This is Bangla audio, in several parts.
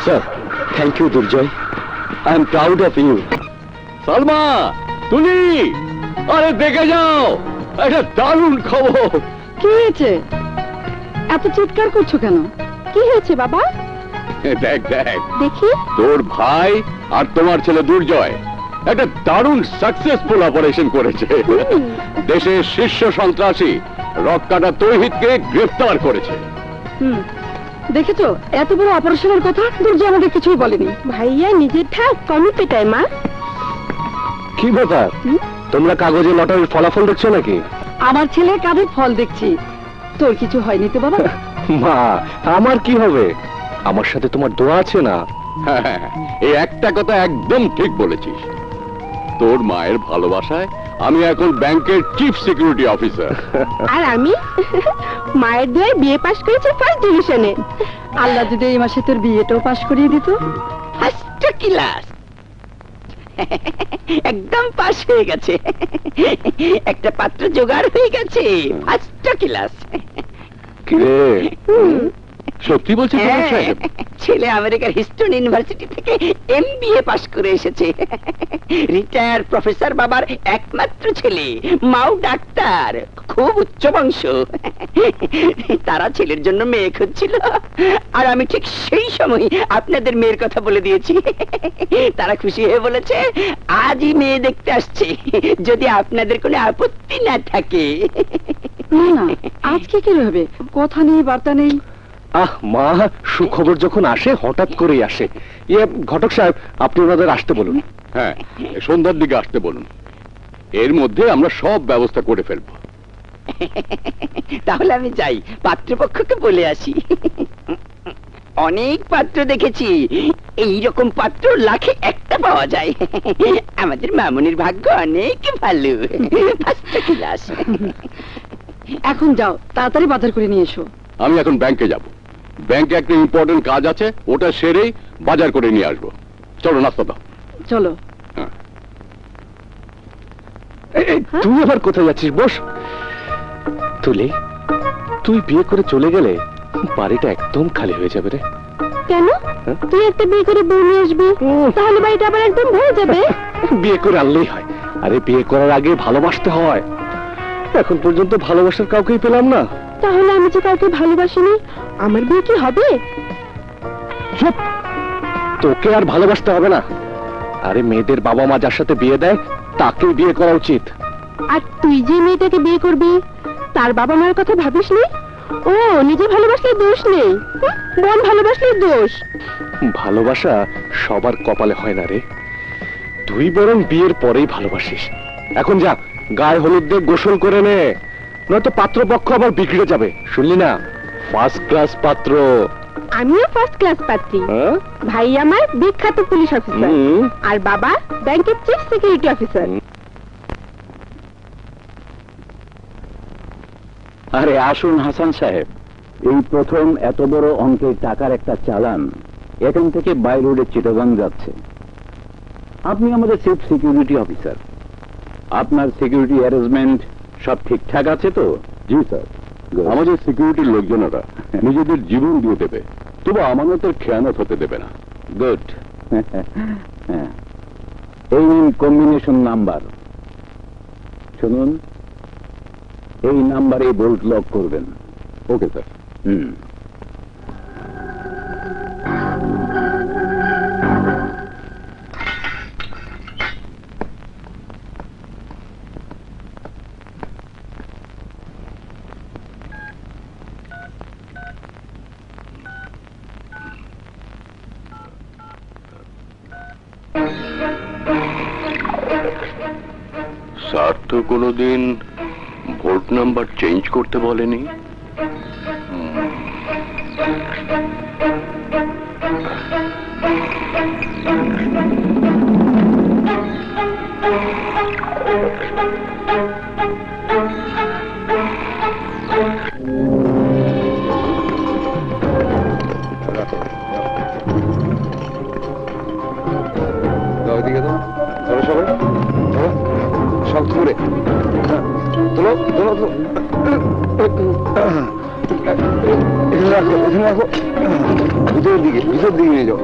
Sir, thank you, Durjoy. I am proud of you. Salma, তুমি আরে দেখে যাও, একটা দারুণ খবর। কি হয়েছে? এত চিৎকার করছো কেন? কি হয়েছে বাবা? দেখ দেখ, দেখি। তোর ভাই আর তোমার ছেলে দুর্জয় একটা দারুণ সাকসেসফুল অপারেশন করেছে। দেশের শীর্ষ সন্ত্রাসী রক্কাটা তৌহিদকে গ্রেফতার করেছে। দেখেছো, এত বড় অপারেশনের কথা দুর্জয় আমাদের কিছুই বলেনি। ভাইয়া নিজের ঠাক কমই পেটায় মা। কি ব্যাপার, তোমরা কাগজে লটারির ফলাফল দেখছো নাকি? আমার ছেলের কাঁধের ফল দেখছি। তোর কিছু হয়নি তো বাবা? মা, আমার কি হবে? আমার সাথে তোমার দোয়া আছে না? হ্যাঁ, এই একটা কথা একদম ঠিক বলেছিস। তোর মায়ের ভালোবাসায় আমি এখন ব্যাংকের চিফ সিকিউরিটি অফিসার। আর আমি মায়ের দোয়ায় বিয়ে পাশ করেছি ফার্স্ট ডিভিশনে। আল্লাহ যদি এই মাসে তোর বিয়েটাও পাশ করিয়ে দিত। ফার্স্ট ক্লাস, একদম পাশ হয়ে গেছে। একটা পাত্র জোগাড় হয়ে গেছে, ফার্স্ট ক্লাস। কিরে, সত্যি বলছি? ছেলে আমেরিকার হিস্টন ইউনিভার্সিটি থেকে MBA পাশ করে এসেছে। রিটায়ার প্রফেসর বাবার একমাত্র ছেলে, মাও ডাক্তার, খুব উচ্চ বংশ। তারা ছেলের জন্য মেয়ে খুঁজছিল, আর আমি ঠিক সেই সময় আপনাদের মেয়ের কথা বলে দিয়েছি। তারা খুশি হয়ে বলেছে আজই মেয়ে দেখতে আসছে, যদি আপনাদের কোনো আপত্তি না থাকে। না, আজকে কি হবে? কথা নেই, বার্তা নেই। আহ মা, সুখবর যখন আসে হঠাৎ করেই আসে। ইয়ে ঘটক সাহেব, আপনি ওনাদের আসতে বলুন। হ্যাঁ, সন্ধ্যার দিকে আসতে বলুন। এর মধ্যে আমরা সব ব্যবস্থা করে ফেলবো। তাহলে আমি যাই, পাত্রপক্ষকে বলে আসি। অনেক পাত্র দেখেছি, এইরকম পাত্র লাখে একটা পাওয়া যায়। আমাদের মামুনির ভাগ্য অনেক ভালো। First class. এখন যাও, তাড়াতাড়ি বাজার করে নিয়ে এসো। আমি এখন ব্যাংকে যাব। ব্যাংকে একটা ইম্পর্টেন্ট কাজ আছে, ওটা সেরেই বাজার করে নিয়ে আসবো। চলো, নাস্তা দাও। চলো। তুই আবার কোথায় যাচ্ছিস? বস। তুলি, তুই বিয়ে করে চলে গেলে বাড়িটা একদম খালি হয়ে যাবে রে। কেন? তুই একটা বিয়ে করে বউ নিয়ে আসবি, তাহলে বাড়িটা আবার একদম ভরে যাবে। বিয়ে করে আনলেই হয়। আরে বিয়ে করার আগে ভালোবাসতে হয়। এখন পর্যন্ত ভালোবাসার কাউকেই পেলাম না। তাহলে আমি যে কাউকে ভালোবাসিনি, আমার বিয়ে কি হবে? চুপ, তোকে আর ভালোবাসতে হবে না। আরে মেয়েদের বাবা মা যার সাথে বিয়ে দেয় তাকেই বিয়ে করা উচিত। আর তুই যে মেয়েটাকে বিয়ে করবি, তার বাবা মায়ের কথা ভাবিস নি? ও নিজে ভালোবাসলে দোষ নেই, বোন ভালোবাসলে দোষ। ভালোবাসা সবার কপালে হয় না রে। তুই বরং বিয়ের পরেই ভালোবাসিস। এখন যা, গায়ে হলুদ দিয়ে গোসল করে নে, নয়তো পাত্রপক্ষ আবার বিগড়ে যাবে। শুনলি না? ফার্স্ট ক্লাস পাত্র। আমিও ফার্স্ট ক্লাস পাত্রী। ভাই আমার বিখ্যাত পুলিশ অফিসার, আর বাবা ব্যাংকের চিফ সিকিউরিটি অফিসার। আরে আসুন হাসান সাহেব, এই প্রথম এত বড় অঙ্কের টাকার একটা চালান এখান থেকে বাই রোডে চিটাগাং যাচ্ছে। আপনি আমাদের চিফ সিকিউরিটি অফিসার, আপনার সিকিউরিটি অ্যারেঞ্জমেন্ট সব ঠিকঠাক আছে তো? জি স্যার, আমাদের সিকিউরিটির লোকজনেরা নিজেদের জীবন দিয়ে দেবে, তবু আমানতের খেয়ানত হতে দেবে না। গুড। এই কম্বিনেশন নাম্বার শুনুন, এই নাম্বারে বোল্ট লক করবেন। Okay sir. স্যার তো কোনোদিন ভোল্ট নাম্বার চেঞ্জ করতে বলেনি। ওইদিকে তো ধরো সবাই, ধরো সব ধরে তোলো তোলো তোলো, এখানে রাখো, এখানে রাখো, ভিতরের দিকে নিয়ে যাও।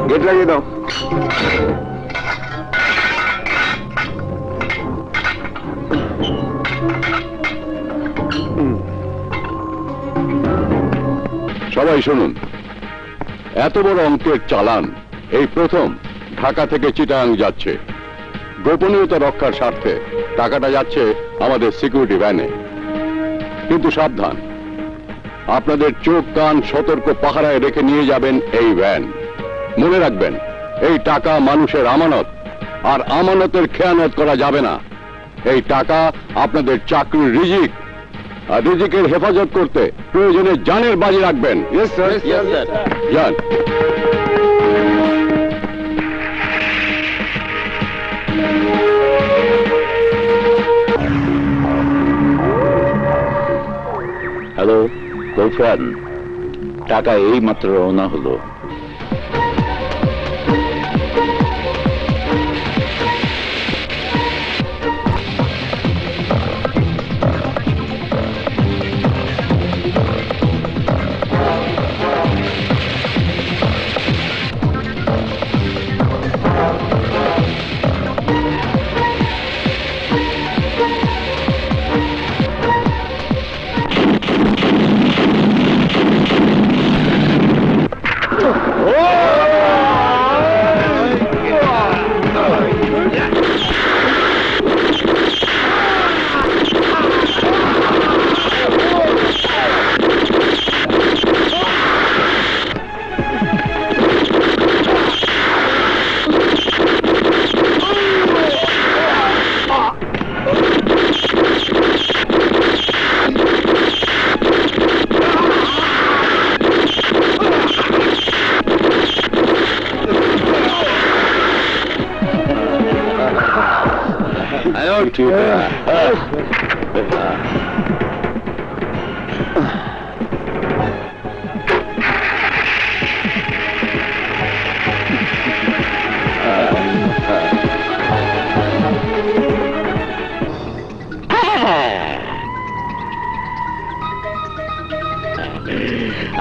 গেট লাগিয়ে দাও। সবাই শুনুন, এত বড় অঙ্কের চালান এই প্রথম ঢাকা থেকে চিটাগাং যাচ্ছে। গোপনীয়তা রক্ষার স্বার্থে টাকাটা যাচ্ছে আমাদের সিকিউরিটি ভ্যানে। কিন্তু সাবধান, আপনাদের চোখ কান সতর্ক পাহারায় রেখে নিয়ে যাবেন এই ভ্যান। মনে রাখবেন, এই টাকা মানুষের আমানত, আর আমানতের খেয়ানত করা যাবে না। এই টাকা আপনাদের চাকরির রিজিক, আর রিজিকের হেফাজত করতে প্রয়োজনে জানের বাজি রাখবেন। যান। হ্যালো কৌফান, টাকা এই মাত্র রওনা হলো।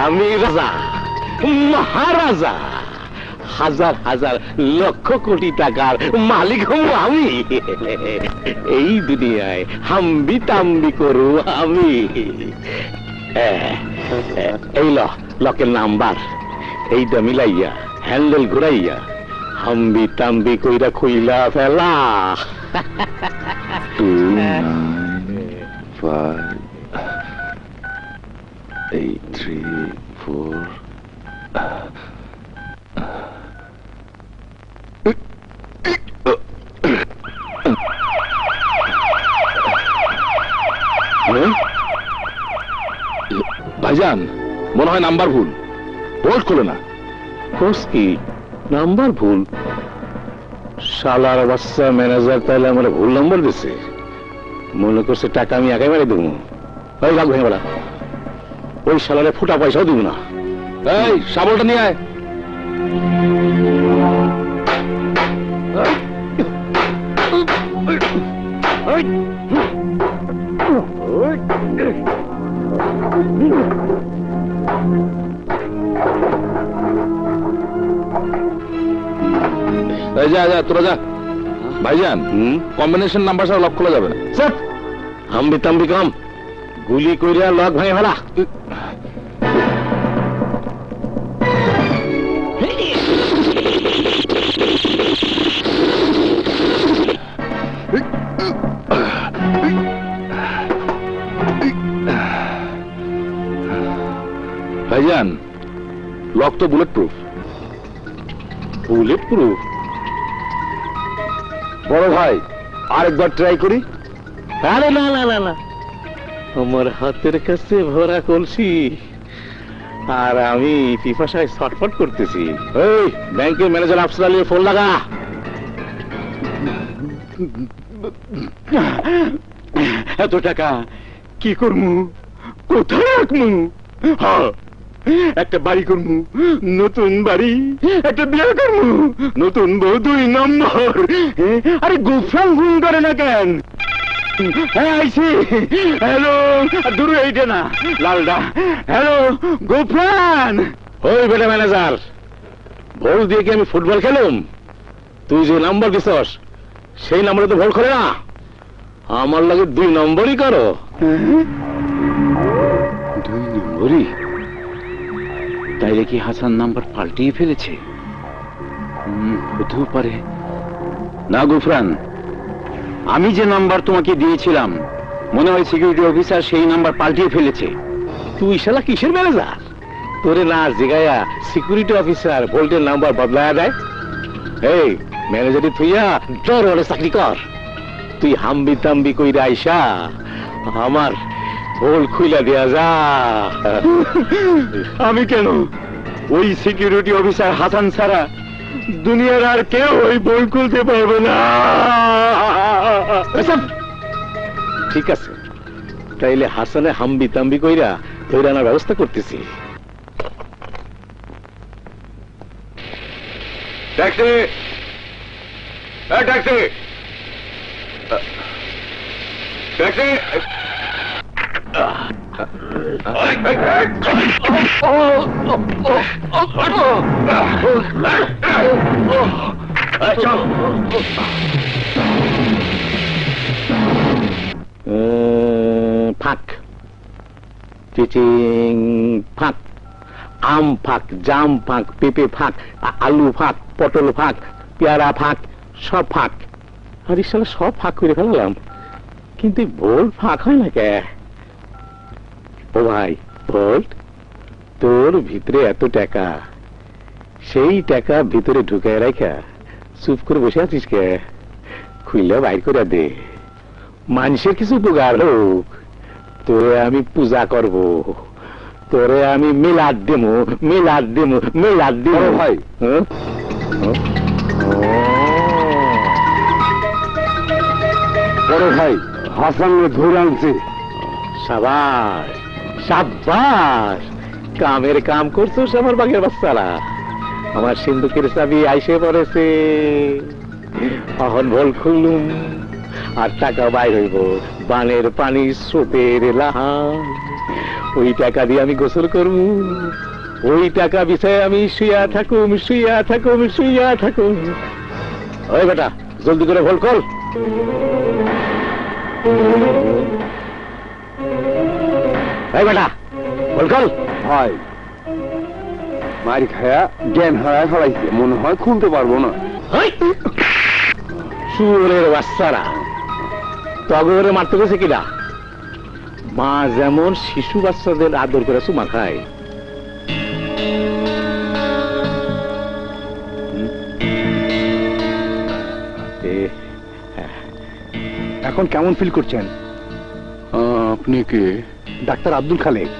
আমি রাজা, মহারাজা, হাজার হাজার লক্ষ কোটি টাকার মালিক হব আমি। এই দুনিয়ায় হাম্বি তাম্বি করু আমি। এই লকের নাম্বার এইটা মিলাইয়া হ্যান্ডেল ঘুরাইয়া হাম্বি তাম্বি কইরা খুইলা ফেলা। 2, 9, 5, 8, 3, 4. ভাইজান মনে হয় নাম্বার ভুল, বোল্ট খুলে না। কোর্স কি নাম্বার ভুল? শালার বাচ্চা ম্যানেজার তাহলে আমার ভুল নাম্বার দিছে, মনে করছে টাকা আমি একেবারে দেবো। ওই রাখ ভেঙে বেলা, ওই শালারে ফুটা পয়সাও দিব না। এই শাবলটা নিয়ে আয়। যা যা তোরা যা। ভাইজান কম্বিনেশন নাম্বার ছাড়া লক খোলা যাবে না। স্যার হাম্বি তাম্বি কম, গুলি কইরা লক ভাঙে ফেলা। ভাইজান লক তো বুলেট প্রুফ। Bullet proof? বড় ভাই আরেকবার ট্রাই করি। আরে না না না না, আমার হাতের কাছে ভরা কলসি আর আমি পিপাসায় ছটফট করতেছি। এই ব্যাংকের ম্যানেজার আফসার আলীর ফোন লাগা। এত টাকা কি করমু, কোথায় রাখমু? একটা বাড়ি করমু, নতুন বাড়ি, একটা বিয়ে করমু, নতুন বউ 2 নম্বর। আরে গোফরান ঘুম করে না কেন? হ্যাঁ আইছি। হ্যালো, দূরে এইটা না লালডা। হ্যালো গোফরান। ওই বেটা ম্যানেজার, বল দিয়ে কি আমি ফুটবল খেলুম? তুই যে নাম্বার দিছস সেই নাম্বারে তো ভুল করে না, আমার লাগে 2 নম্বরই করো। 2 নম্বরই? তাইলে কি হাসান নাম্বার পাল্টিয়ে ফেলেছে? হতেও পারে। না গুফরান, আমি যে নাম্বার তোমাকে দিয়েছিলাম মনে হয় সিকিউরিটি অফিসার সেই নাম্বার পাল্টিয়ে ফেলেছে। তুই শালা কিসের ম্যানেজার? তোরে না জিগায়া সিকিউরিটি অফিসার ভোল্টের নাম্বার বদলায়া দেয়? এই ম্যানেজারি থুইয়া তোর ওরে চাকরি কর। তুই হাম্বি তাম্বি কইরা আইসা আমার ভোল খুইলা দেয়া যা। আমি কেন? ওই সিকিউরিটি অফিসার হাসান ছাড়া দুনিয়ার আর কেউ ওই বই খুলতে পারবে না। ঠিক আছে, তাইলে হাসানে হাম্বি তাম্বি কইরা ধরে আনার ব্যবস্থা করতেছি। Taxi, taxi, taxi. ফাঁক, চিচিং ফাঁক, আম ফাঁক, জাম ফাঁক, পেঁপে ফাঁক, আলু ফাঁক, পটল ফাঁক, পেয়ারা ফাঁক, সব ফাঁক। আর ইসালা সব ফাঁক করে ফেলালাম, কিন্তু ভোল ফাঁক হয় না কে? ও ভাই ভোল্ট, তোর ভিতরে এত টাকা, সেই টাকা ভিতরে ঢুকায় রাখা চুপ করে বসে আছিস কে? খুইলে বাইর করে দে, মানুষের কিছু উপকার হোক। তোরে আমি পূজা করব, তোরে আমি মিলাদ দেবো, মিলাদ দেবো, মিলাদ দেবো। ভাই বড় ভাই হাসান ধরে আনছে। সাবাস সাবাস, কামের কাম করছোস আমার বাঘের বাচ্চারা। আমার সিন্ধুকের চাবি আইসে পড়েছে, এখন ভোল খুলুম আর টাকা বাইর হইব বানের পানি স্রোতের লাহান। ওই টাকা দিয়ে আমি গোসল করব, ওই টাকা বিষয়ে আমি শুইয়া থাকুম, শুইয়া থাকুম, শুইয়া থাকুম। ওই বেটা জলদি করে ভোল কর। এই বেটা ভোল কর। ভাই মারি খায়া জ্ঞান হারায় ফেলাইছে, মনে হয় খুলতে পারবো না। সুরের বাচ্চারা তগরে মারতে গেছে কিনা? মা যেমন শিশু বাচ্চাদের আদর করে চুমা খায়, এখন কেমন ফিল করছেন? আপনি কে? ডাক্তার আব্দুল খালেক।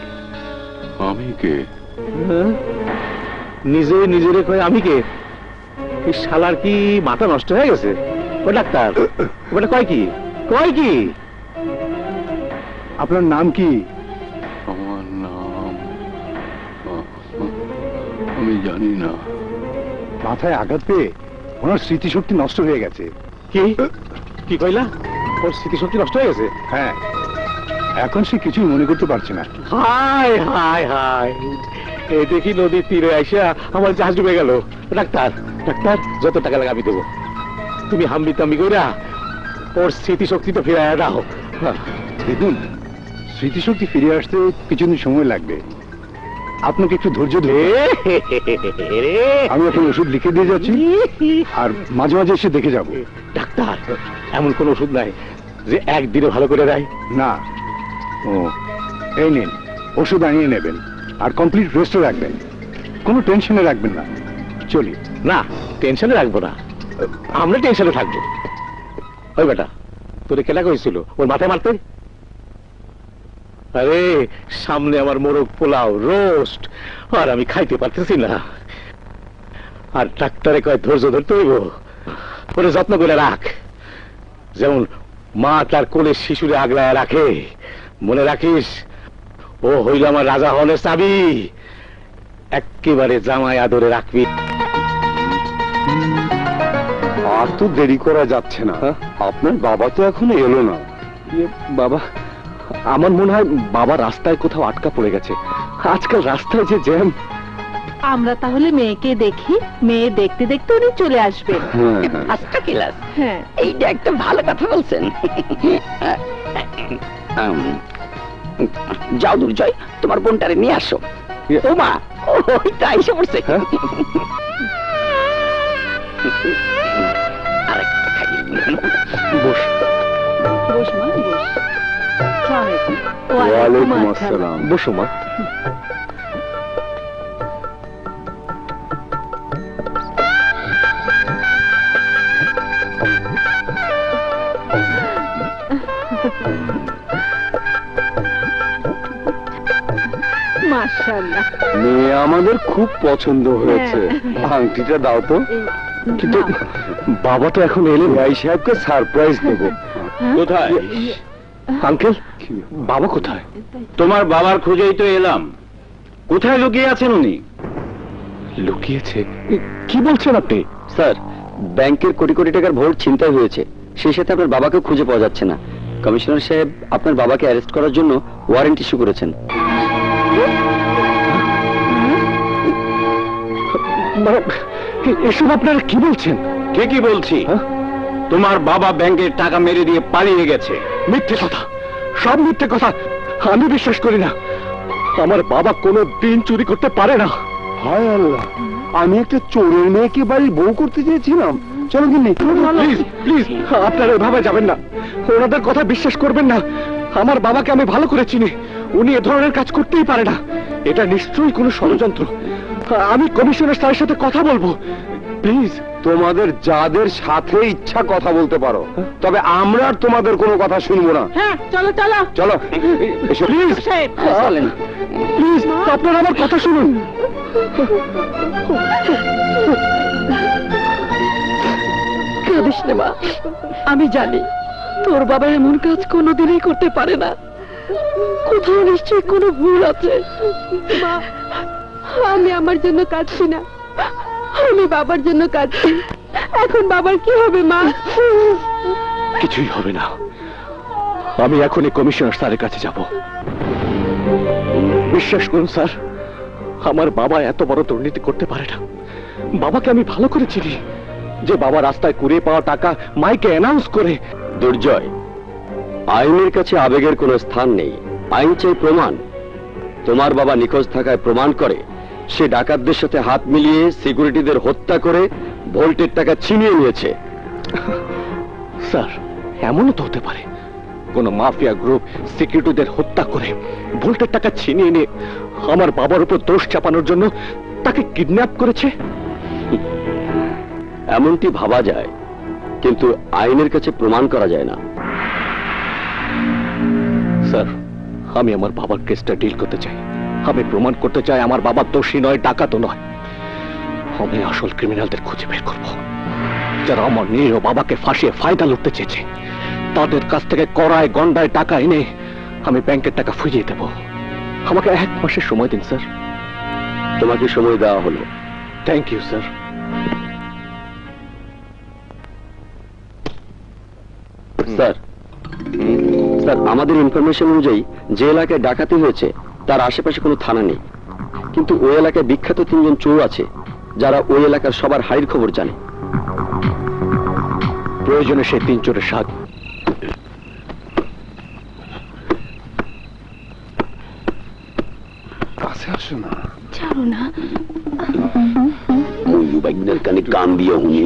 আমি কে? হ্যাঁ? নিজে নিজেরে কয় আমি কে? এই শালার কি মাথা নষ্ট হয়ে গেছে? ও ডাক্তার, ওটা কয় কি? কয় কি? আপনার নাম কি? আমার নাম আমি জানি না। মাথায় আঘাত পেয়ে ওনার স্মৃতিশক্তি নষ্ট হয়ে গেছে। কি কি কইলা? ওর স্মৃতিশক্তি নষ্ট হয়ে গেছে? হ্যাঁ, এখন সে কিছুই মনে করতে পারছে না। হায় হায় হায়, এই দেখি নদীর তীরে আইসা আমার জাহাজ ডুবে গেল। ডাক্তার ডাক্তার, যত টাকা লাগে আমি দেবো। তুমি হাম্বি তাম্বি কইরা ওর স্মৃতিশক্তি তো ফিরাইয়া দাও। দেখুন, স্মৃতিশক্তি ফিরে আসতে কিছুদিন সময় লাগবে। আপনাকে একটু ধৈর্য ধরে আমি এখন ওষুধ লিখে দিয়ে যাচ্ছি, আর মাঝে মাঝে এসে দেখে যাব। ডাক্তার, এমন কোন ওষুধ নাই যে একদিনে ভালো করে দেয়? না। ও, এই নিন, ওষুধ আনিয়ে নেবেন আর কমপ্লিট রেস্টে রাখবেন। কোনো টেনশনে রাখবেন না। চলি। না, টেনশনে রাখবো না, আমরা টেনশনে থাকবো। ওই বেটা, তোরে কেনা কইছিল ওর মাথায় মারতে? আরে সামনে আমার মোরগ পোলাও রোস্ট, আর আমি খাইতে পারতেছি না। আর ডাক্তারে কয় ধৈর্য ধরতে হইব, ওরে যত্ন করে রাখ, যেমন মা তার কোলে শিশুরে আগলায় রাখে। মনে রাখিস, ও হইল আমার রাজা হনের চাবি, একেবারে জামাই আদরে রাখবি। আর তো দেরি করা যাচ্ছে না। আপনার বাবা তো এখনো এলো না। বাবা, আমার মনে হয় বাবা রাস্তায় কোথাও আটকা পড়ে গেছে। আজকাল রাস্তায় যে জ্যাম। আমরা তাহলে মেয়েকে দেখি, মেয়ে দেখতে দেখতে উনি চলে আসবেন। First class. হ্যাঁ, এইটা একটা ভালো কথা বলছেন। যাও দুর্জয়, তোমার বোনটারে নিয়ে আসো। ও মা, ওইটা এসে পড়ছে। আরেকটা খাইয়ে দিন। বস। বস মা, বস। আসসালামু আলাইকুম। ওয়ালাইকুম আসসালাম। বসো মা। মাশাআল্লাহ। মেয়ে আমাদের খুব পছন্দ হয়েছে। আংটিটা দাও তো। কিন্তু বাবা তো এখন এলে ভাই সাহেবকে সারপ্রাইজ দেবো। কোথায় আঙ্কেল, বাবা কোথায়? তোমার বাবার খোঁজেই তো এলাম। কোথায় লুকিয়ে আছেন উনি? লুকিয়েছে? কি বলছেন আপনি? স্যার, ব্যাংকের কোটি কোটি টাকার ভোট ছিনতাই হয়েছে, সেই সাথে আপনার বাবাকে খুঁজে পাওয়া যাচ্ছে না। কমিশনার সাহেব আপনার বাবাকে অ্যারেস্ট করার জন্য ওয়ারেন্ট ইস্যু করেছেন। এসব আপনারা কি বলছেন? ঠিকই বলছি, তোমার বাবা ব্যাংকের টাকা মেরে দিয়ে পালিয়ে গেছে। মিথ্যে কথা, সব মিথ্যে কথা। আমি বিশ্বাস করি না। আমার বাবা কোনো দিন চুরি করতে পারে না। হায় আল্লাহ, আমি একটা চোরের মেয়েকে বাড়ির বউ করতে চেয়েছিলাম। চলো কিন্তু প্লিজ প্লিজ, আপনারা এভাবে যাবেন না। ওনাদের কথা বিশ্বাস করবেন না। আমার বাবাকে আমি ভালো করে চিনি, উনি এ ধরনের কাজ করতেই পারে না। এটা নিশ্চয়ই কোনো ষড়যন্ত্র। আমি কমিশনার স্যারের সাথে কথা বলবো, প্লিজ। তোমাদের যাদের সাথে ইচ্ছা কথা বলতে পারো, তবে আমরা আর তোমাদের কোনো কথা শুনবো না। হ্যাঁ, চলো চলো। চলো এসো। প্লিজ চলেন। প্লিজ, আপনারা আমার কথা শুনুন। কাঁদিস না মা, আমি জানি তোর বাবা এমন কাজ কোনোদিনই করতে পারে না। কোথাও নিশ্চয়ই কোনো ভুল আছে। মা, আমি আমার জন্য কাঁদছি না, আমি বাবার জন্য কাঁদছি। এখন বাবার কি হবে মা? কিছুই হবে না। আমি এখনই কমিশনার স্যারের কাছে যাব। বিশ্বাস করুন স্যার, আমার বাবা এত বড় দুর্নীতি করতে পারে না। বাবাকে আমি ভালো করে চিনি, যে বাবা রাস্তায় কুড়িয়ে পাওয়া টাকা মাইকে অ্যানাউন্স করে। দুর্জয়, আইনের কাছে আবেগের কোনো স্থান নেই। আইন চাই প্রমাণ। তোমার বাবা নিখোঁজ থাকায় প্রমাণ করে সে ডাকাতদের সাথে হাত মিলিয়ে সিকিউরিটিদের হত্যা করে ভোল্টের টাকা ছিনিয়ে নিয়েছে। স্যার, এমনও তো হতে পারে কোন মাফিয়া গ্রুপ সিকিউরিটিদের হত্যা করে ভোল্টের টাকা ছিনিয়ে নিয়ে আমার বাবার উপর দোষ চাপানোর জন্য তাকে কিডন্যাপ করেছে। এমনটি ভাবা যায়, কিন্তু আইনের কাছে প্রমাণ করা যায় না। স্যার, আমি আমার বাবার কেসটা ডিল করতে চাই। আমি প্রমাণ করতে চাই আমার বাবা দোষী নয়, ডাকাতও নয়। আমি আসল ক্রিমিনালদের খুঁজে বের করব, যারা আমার নিরীহ বাবাকে ফাঁসিয়ে ফায়দা লুটতে চেয়েছে। তাদের কাছ থেকে কড়ায় গন্ডায় টাকা এনে আমি ব্যাংকের টাকা ফুরিয়ে দেব। আমাকে 1 মাসের সময় দিন স্যার। তোমাকে সময় দেওয়া হলো। Thank you sir. Sir, sir, আমাদের ইনফরমেশন অনুযায়ী যে এলাকায় ডাকাতি হয়েছে তার আশেপাশে কোনো থানা নেই, কিন্তু ওই এলাকায় বিখ্যাত 3 জন চোর আছে যারা ওই এলাকার সবার হাড়ির খবর জানে। প্রয়োজনে সেই 3 চোরের সাহায্য। কাছে আসো না। ছাড়ো না। ময়ূর বাইকদের কানে কান দিয়ে হুনি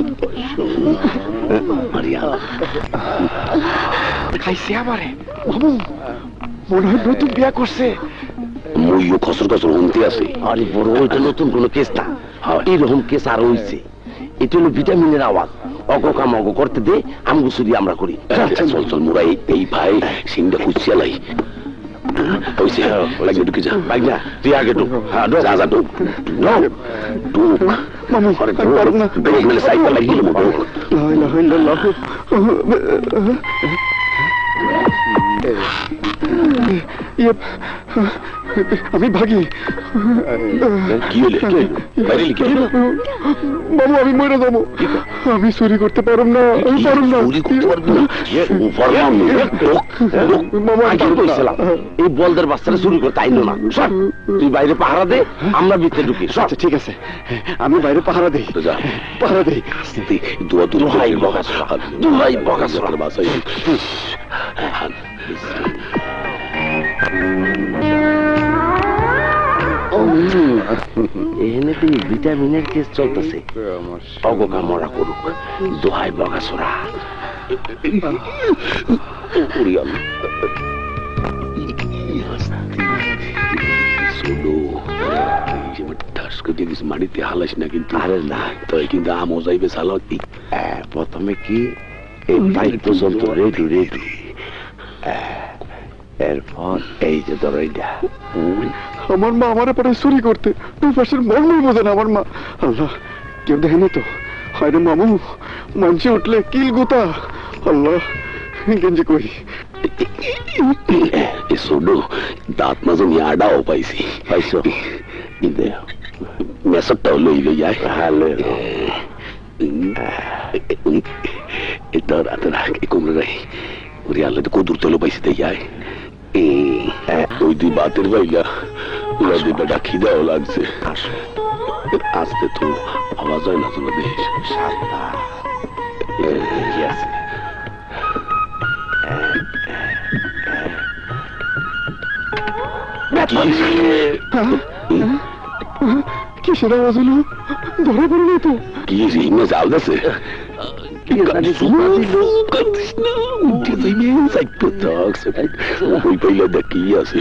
খাইছে আমারে বাবু, মনে হয় নতুন বিয়া করছে। ময়ূর খসর খসর হুনতে আছে। আরে বড়, ওইটা নতুন কোন কেস না, এইরকম কেস আর হইছে। এটা হলো ভিটামিনের আওয়াজ। অগকাম অগ করতে দে, আমগো চুরি আমরা করি। চল চল মোরা এই ভাই সিংটা খুঁজছিয়ালাই হইছে। লাগে ঢুকে যা। বাইনা তুই আগে ঢুক। হ্যাঁ ঢুক। যা যা ঢুক ঢুক। মামু আরে আমি পারব না। ঢুক মেলে সাইকেল লাগিয়ে ঢুক। লা ইলাহা ইল্লাল্লাহ। আমি ভাগি। কি হলে বাইরে লিখে বাবু আমি মরে যাবো। আমি চুরি করতে পারব না, আমি পারব না। চুরি করতে পারবি না? ফরমান মামা আমি আগে কইছিলাম এই বলদের বাচ্চারা চুরি করতে আইনো না। সর, তুই বাইরে পাহারা দে, আমরা ভিতরে ঢুকি। সর। আচ্ছা ঠিক আছে, আমি বাইরে পাহারা দেই। যা পাহারা দেই। দোয়া তো দোহাই বকাসরা, দোহাই বকাসরা। বাসাই এখানে তুই ভিটামিনের কেস চলতেছে। অগকামরা করুক, দোহাই বকাসরা। মাটিতে হালাস না কিন্তু। আরে না, তাই কিন্তু আমও যাইবে চাল। প্রথমে কি এই পাইপ পর্যন্ত রেডি রেডি, এরপর এই যে ধরো এইটা। আমার মা আমার পরে চুরি করতে দুই পাশের মর্মই বোঝে না আমার মা। আল্লাহ, কেউ দেখেনি তো? হয় রে মামু, মানসে উঠলে কিল গোতা। আল্লাহ, গেঞ্জি কই? শোনো, দাঁত মাঝে আডাও পাইছি। পাইছো? মেসরটাও লইলে যায়। হ্যাঁ লই। এটা রাতে রাখে কমরে রাখি। ওরে আল্লাহ, কদুর তেলো পাইছি তাই যায়। ওই দুই বাতের বাইলা ওরা দুই বেটা খিদাও লাগছে। আসতে তো আওয়াজ হয় না তোরা দেশ। কিসের আওয়াজ হলো? ধরে পড়লো তো? কি রিমে যাও গেছে? ওই পাইলা দেখি আছে।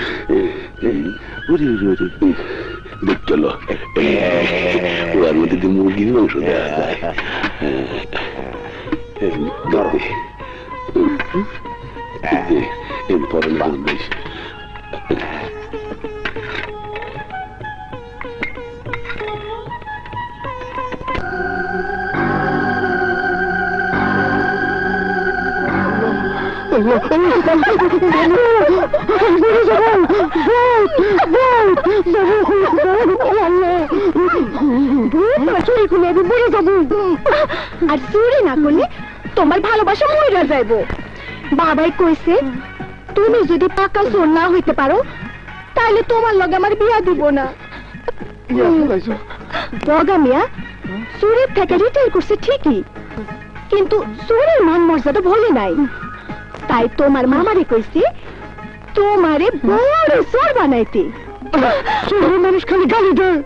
দেখ চলো, ওর মধ্যে দিয়ে মুরগির মাংস দেওয়া যায়। পরে বাংলাদেশ আর চুরি না করলে তোমার ভালোবাসা মইরা যাইব। বাবাই কইছে তুমি যদি পাকা চোর না হইতে পারো তাহলে তোমার লগে আমার বিয়া দিব না। বগা মিয়া চুরির থেকে রিটায়ার করছে ঠিকই, কিন্তু চুরির মান মর্যাদা ভুলে নাই। তাই তোমার মামারে কইছে তোমারে বড় চোর বানাইতে। চোরের মানুষ খালি গালি দেয়।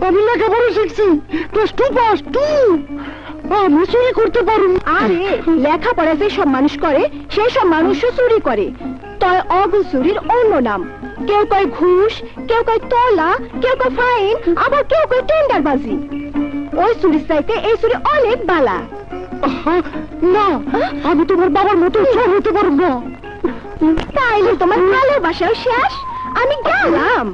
আমি লেখাপড়া শিখছি, ক্লাস 2 পাস 2। আমি চুরি করতে পারুম। আরে লেখাপড়া যে সব মানুষ করে সেই সব মানুষও চুরি করে। তয় অগ চুরির অন্য নাম। কেউ কয় ঘুষ, কেউ কয় তলা, কেউ কয় ফাইন, আবার কেউ কয় টেন্ডারবাজি। ওই চুরির চাইতে এই চুরি অনেক বালা। না, আমি তোমার বাবার মতো চোর হতে পারব না। তাইলে তোমার ভালোবাসাও শেষ। আমি গেলাম। দিলাম।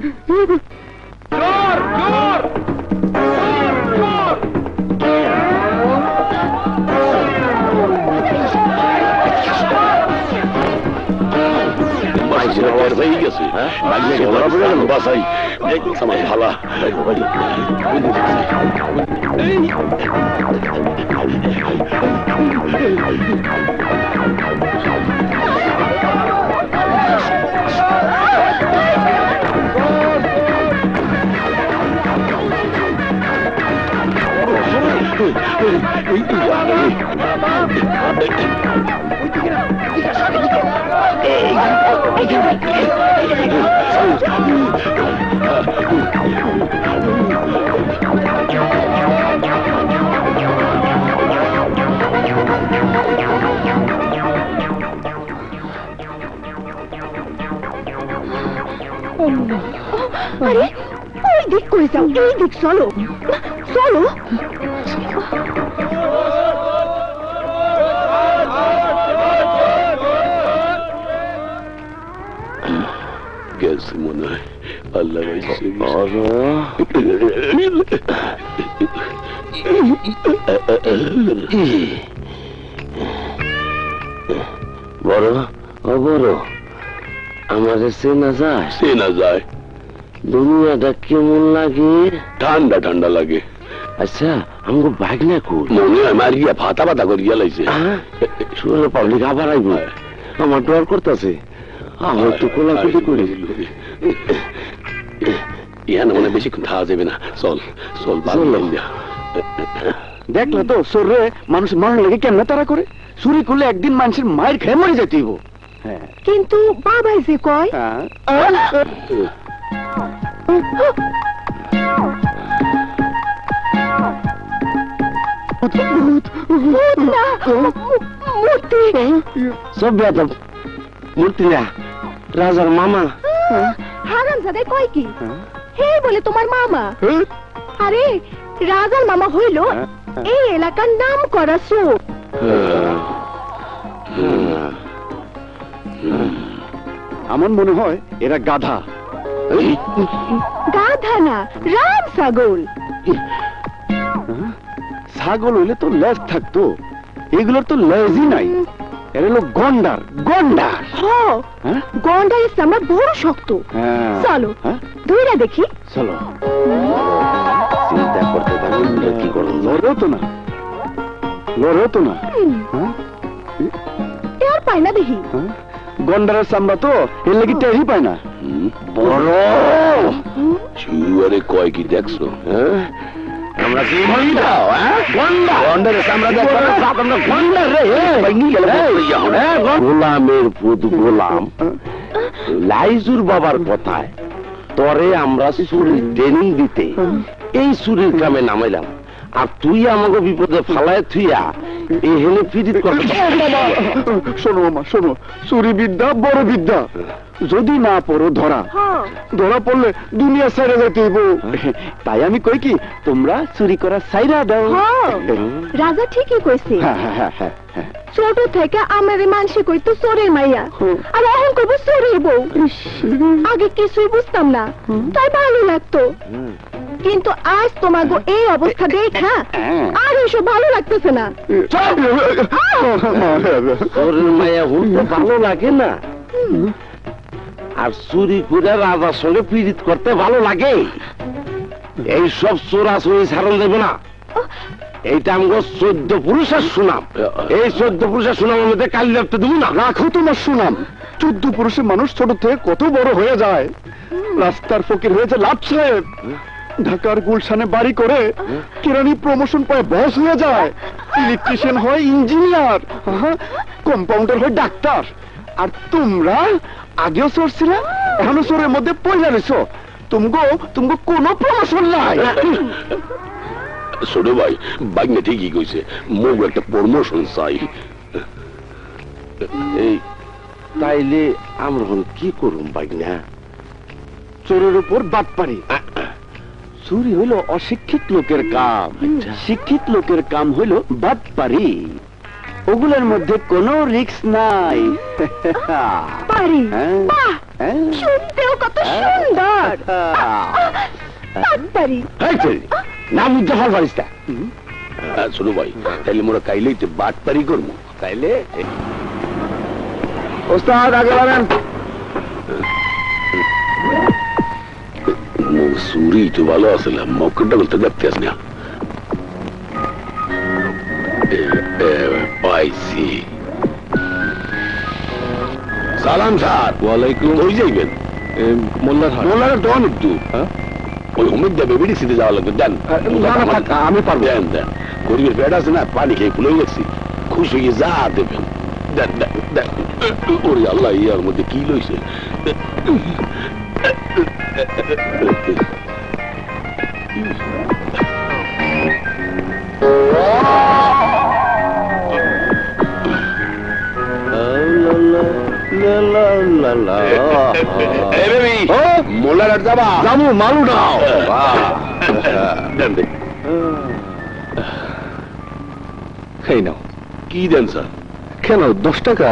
হয়ে গেছে বাসাই আমার ভালা আরে ওই দিক করে যাও, এই দিক চলো চলো। গেছে মনে হয় আল্লাহ বড় ও বড় আমাদের চেনা যায় চেনা যায় দুনিয়াটা কেমন লাগে ঠান্ডা ঠান্ডা লাগে আচ্ছা আমাকে বাইক না কর মনে হয় মারিয়া ফাতা ফাতা করিয়া লাইছে শুনে পাবলিক আবার আইব আমার ডর করতেছে আমার তো কোলাকুলি করি ইয়ান মনে বেশিক্ষণ থাকা যাবে না চল চল দেখলে তো সরে মানুষ মরণ লেগে কেমন তারা করে চুরি করলে একদিন মানুষের মায়ের খেয়ে মরে যেতে হইব। কিন্তু বাবাই যে কয় সব বেদব মূর্তি না রাজার মামা হারাম জাদে কয় কি হে বলে তোমার মামা? আরে রাজার মামা হইল এই এলাকার নাম করা চোর। আমার মনে হয় এরা গাধা। গাধা না, রাম ছাগল। ছাগল হইলে তো লেজ থাকতো, এগুলোর তো লেজই নাই। এরা হলো গন্ডার। গন্ডার গন্ডারের চামড়া বড় শক্ত। চলো ধইরা দেখি। চলো। চিন্তা করতে থাকুন কি করুন লড়েও তো না, লড়েও তো না। টের পাই না দেখি। গন্ডারের চামড়া তো এর লাগি টেরই পায় না। বড় চুয়ারে কয় কি দেখছো? আমরা কি গোলামের পুত গোলাম লাইজুর বাবার কথায় তরে আমরা চুরির ট্রেনিং দিতে এই চুরির কামে নামাইলাম, আর তুই আমাকে বিপদে ফালায় থুইয়া এখানে ফিরিত করতে। শোনো মামা শোনো, চুরি বিদ্যা বড় বিদ্যা। যদি না পড়ো ধরা, ধরা পড়লে দুনিয়া ছেড়ে যেতে হইব। তাই আমি কই কি তোমরা চুরি করা ছাইরা দাও। রাজা ঠিকই কইছে। ছোট থেকে আমার মানসি কইতো চোরের মাইয়া, আর এখন কইব চোরের বউ। আগে কিছুই বুঝতাম না, তাই ভালো লাগতো। কিন্তু আজ তোমাকে এই অবস্থা দেখা আর এসব ভালো লাগতেছে না। চোরের মাইয়া হুলতে ভালো লাগে না, আর চুরি করে রাজার সঙ্গে পীড়িত করতে ভালো লাগে। এই সব চোরাচুরি ছাড়ন দেবে না। এইটা আমাকে 14 পুরুষের সুনাম। এই 14 পুরুষের সুনাম আমাদের কালি রাখতে দেবো না। রাখো তোমার সুনাম। 14 পুরুষের মানুষ ছোট থেকে কত বড় হয়ে যায়। রাস্তার ফকির হয়েছে লাট সাহেব, ঢাকার গুলশানে বাড়ি করে কেরানি প্রমোশন পায় বস হয়ে যায়, ইলেকট্রিশিয়ান হয় ইঞ্জিনিয়ার, কম্পাউন্ডার হয় ডাক্তার। আর তোমরা আগেও চোর ছিল, এখনো চোরের মধ্যে পয়লা রয়েছো। তুমগো কোনো প্রমোশন নাই। ছোট ভাই বাইক ঠিকই কইছে, মুখ একটা প্রমোশন চাই। এই তাইলে আমরা কি করুম বাইক না? চোরের উপর বাটপাড়ি। চুরি হইল অশিক্ষিত লোকের কাম, শিক্ষিত লোকের কাম হইল বাটপাড়ি। ওগুলোর মধ্যে কোনো রিস্ক নাই। পারি শুনতেও কত সুন্দর। নাম উজ্জাফর ফারিস্তা। শোনো ভাই, তাইলে মোরা কাইলেই তো বাটপারি করবো, তাইলে ওস্তাদ আগে বাড়ান। সুরি তো ভালো আসলে মকরটা বলতে দেখতে আস না। পাইছি। সালাম স্যার। ওয়ালাইকুম। কই যাইবেন? মোল্লারহাট তো অনেক দূর। ওই হোমিক দেবে মেডিসিনে যাওয়া লাগবে। দেন, আমি পারবো। দেন দেন, গরিবের পেট আছে না, পানি খেয়ে ফুলে গেছি, খুশি হয়ে যা দেবেন। দেন দেন দেন। ওরে আল্লাহ, ইয়ার মধ্যে কি লইছে? মোল্লারহাট যাবা? যাবো, মালু নাও। দেন দেন। এই নাও। কি দেন স্যার? কেন 10 টাকা?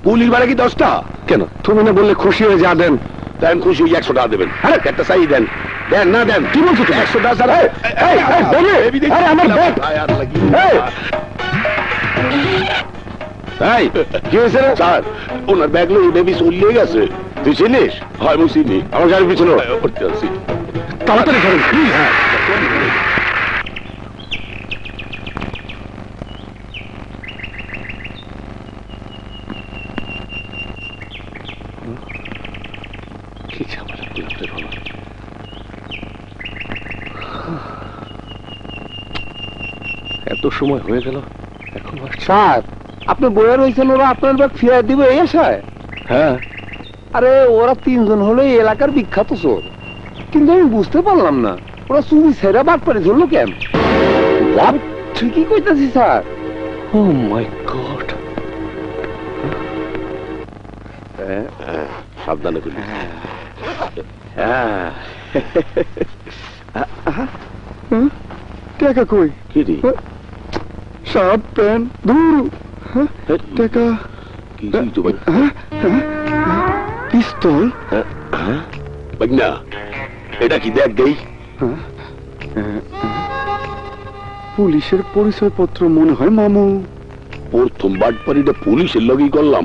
পুলিশ ভাড়া কি 10 টাকা? কেন তুমি না বললে খুশি হয়ে যা দেন? তাই আমি খুশি হয়ে 100 টাকা দেবেন। আরে একটা চাই দেন। দেন না দেন। কি বলছো তুমি? 100 টাকা স্যার। আরে আমার ব্যাগ। এই কি হয়েছে স্যার? ওনার ব্যাগ লই বেবি চলিয়ে গেছে। তুই চিনিস? হয় মুই চিনি। আমার গাড়ির পিছনে আছি। তাড়াতাড়ি ধরেন। কি ঝামেলা করতে হলো? এত সময় হয়ে গেল, এখন স্যার, আপনি বইয়ে রয়েছেন, ওরা আপনার ব্যাগ ফিরিয়ে দিবে এই আশায়? হ্যাঁ। আরে ওরা 3 জন হলো এই এলাকার বিখ্যাত চোর, কিন্তু আমি বুঝতে পারলাম না ওরা চুরি ছেড়া বাটপারি ধরলো কেন? ঠিকই কইতাছি স্যার। ও মাই গড। সাবধানে করি। টাকা কই? কি রে? শার্ট প্যান্ট ধুর। টাকা কি তো ভাই? পিস্তল। না, এটা কি দেখ দেই? পুলিশের পরিচয়পত্র মনে হয় মামু। প্রথম বাটপারিটা পুলিশের লগেই করলাম।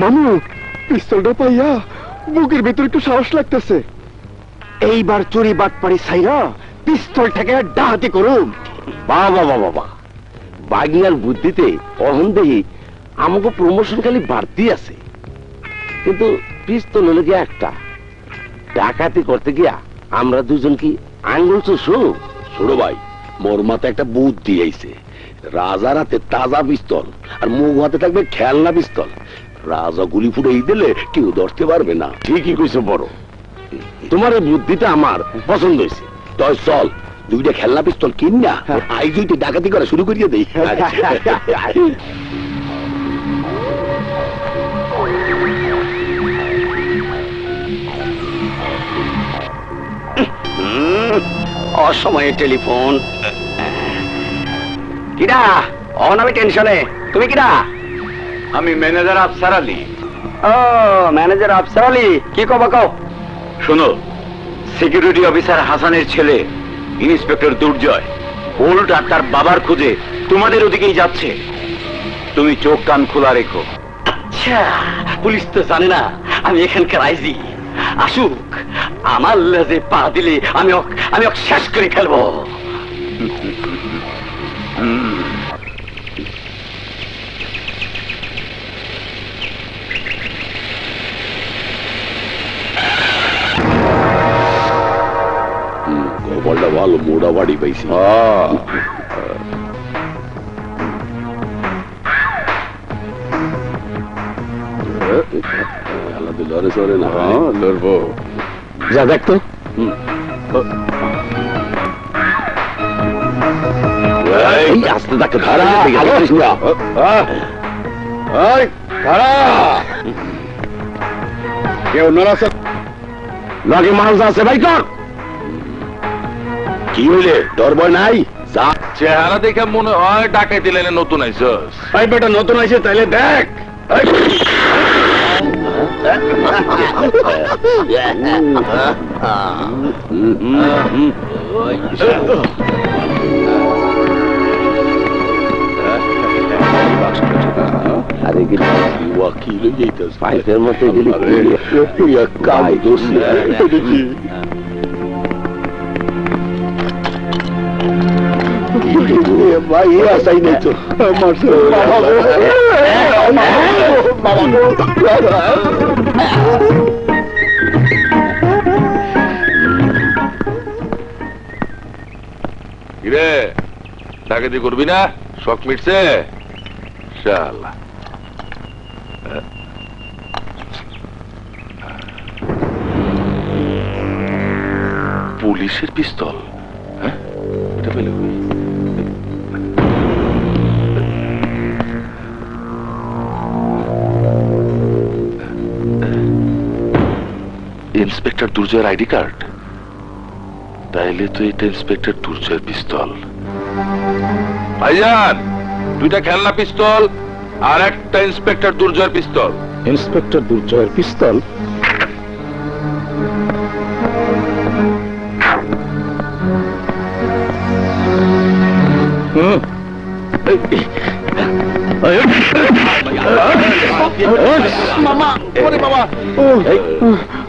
মামু, পিস্তলটা পাইয়া বুকের ভেতর একটু সাহস লাগতেছে। এইবার চুরি বাটপারি ছাইরা পিস্তলটাকে ডাহাতি করুন। বাবা বাবা বাবা, বাগিয়ার বুদ্ধিতে অহন্দেহি আমাকে প্রমোশন খালি বাড়তি আছে, কিন্তু পিস্তল হলো গিয়া একটা। ডাকাতি করতে গিয়া আমরা দুজন কি আঙ্গুল চুষু? ছোড়ো ভাই, মোর মাথায় একটা বুদ্ধি আইছে। রাজার হাতে তাজা পিস্তল আর মুখ হাতে থাকবে খেলনা পিস্তল। রাজা গুলি ফুটে দিলে কেউ ধরতে পারবে না। ঠিকই কইছো বড়, তোমার এই বুদ্ধিটা আমার পছন্দ হয়েছে। তাই চল, 2টা খেলনা পিস্তল কিন না, আই দুইটি ডাকাতি করা শুরু করিয়ে দেই। অসময়ে টেলিফোন। কিরা? আমি টেনশনে। তুমি কিরা? আমি ম্যানেজার আফসার আলী। ও, ম্যানেজার আফসার আলী, কি কবা কও? শোনো, সিকিউরিটি অফিসার হাসানের ছেলে ইন্সপেক্টর দুর্জয় বোল্ট আর তার বাবার খুঁজে তোমাদের ওদিকেই যাচ্ছে। তুমি চোখ কান খোলা রেখো। আচ্ছা, পুলিশ তো জানে না আমি এখানকার আইজি। আসুক, আমার লেজে পা দিলে আমি ওকে শেষ করে ফেলবো। গোপালটা ভালো মোড়া বাড়ি পাইছি। লড়ে সরে না, লড়বো। যা দেখতো। আস্তে তাকে ধরা কেউ নড়াছে লগে মাল আছে ভাই কর। কি হইলে ডর ভয় নাই? যা চেহারা দেখে মনে হয় ডাকাইতি লাইনে নতুন আইছস। ভাই বেটা নতুন আইছে, তাইলে দেখ। আরে গেলি ওয়াকিল যাইতাস পাইপের মতো গেলি কাই দোষ ভাই আসাই নাই তো আমার কিরে ডাকাতি করবি না? শখ মিটছে? শালা পুলিশের পিস্তল, হ্যাঁ এটা পেলে কই? ইন্সপেক্টর দুর্জয়ের আইডি কার্ড, তাইলে তো এটা ইন্সপেক্টর দুর্জয়ের পিস্তল। ভাইজান, দুইটা খেলনা পিস্তল আর একটা ইন্সপেক্টর দুর্জয়ের পিস্তল। ইন্সপেক্টর দুর্জয়ের পিস্তল?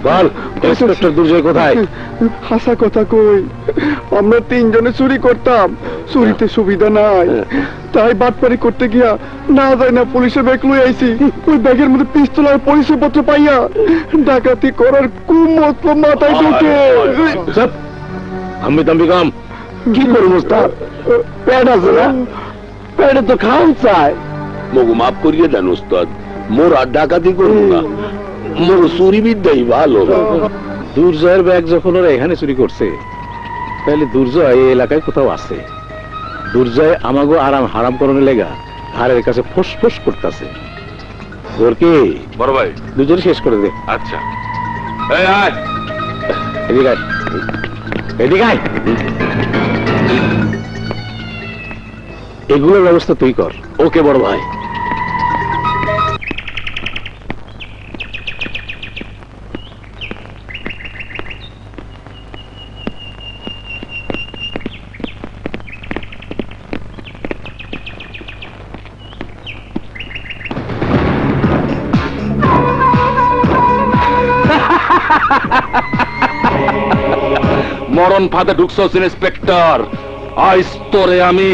বল, ইন্সপেক্টর দুর্জয় কোথায়? হাসা কথা কই, আমরা তিনজনে চুরি করতাম, চুরিতে সুবিধা নাই, তাই বাটপারি করতে গিয়া না যায় না পুলিশের ব্যাগ লই আইছি। ওই ব্যাগের মধ্যে পিস্তল আর পরিচয়পত্র পাইয়া ডাকাতি করার কুমতলব মাথায় ঢুকে। আমি দাম্বি কাম কি করবো তার প্যাড আছে না, প্যাডে তো খাওয়ান চায়। মগু মাফ করিয়ে দেন ওস্তাদ, মোর আর ডাকাতি করবো না, মোর চুরি বিদ্যাই ভালো। দুর্জয়ের ব্যাগ যখন ওরা এখানে চুরি করছে, তাহলে দুর্জয় এই এলাকায় কোথাও আছে। দুর্জয় আমাগো আরাম হারাম করণের লেগা ঘরের কাছে ফোস ফোস করতেছে। ওর কি বড় ভাই দুজনে শেষ করে দে। আচ্ছা, এই আয় এদিকে আয়, এদিকে আয়। এগুলোর ব্যবস্থা তুই কর। ওকে বড় ভাই। মরণ ফাঁদে ঢুকছস ইন্সপেক্টর, আইস তোরে আমি।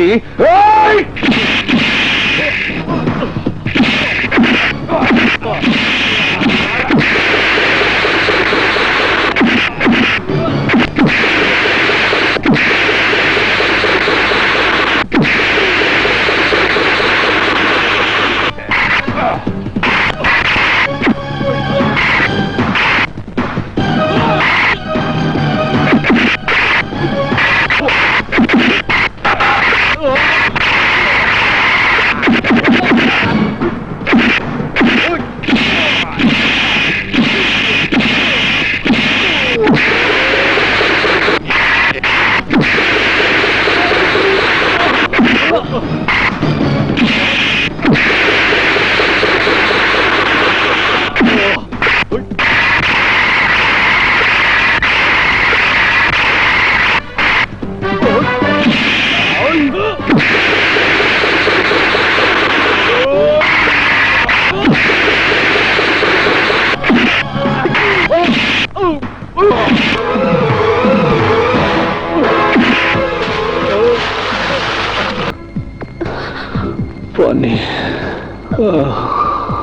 পানি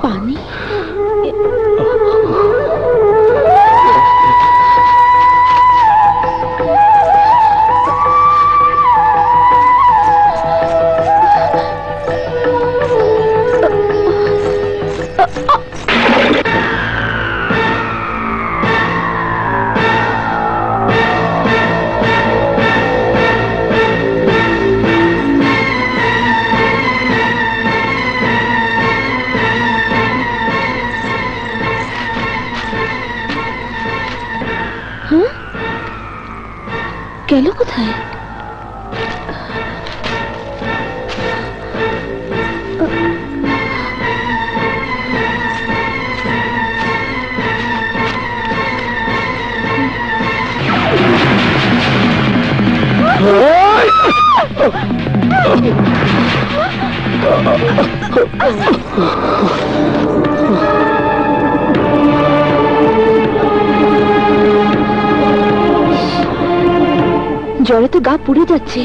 পানি? গেল কোথায়? জ্বরে তো গা পুড়ে যাচ্ছে।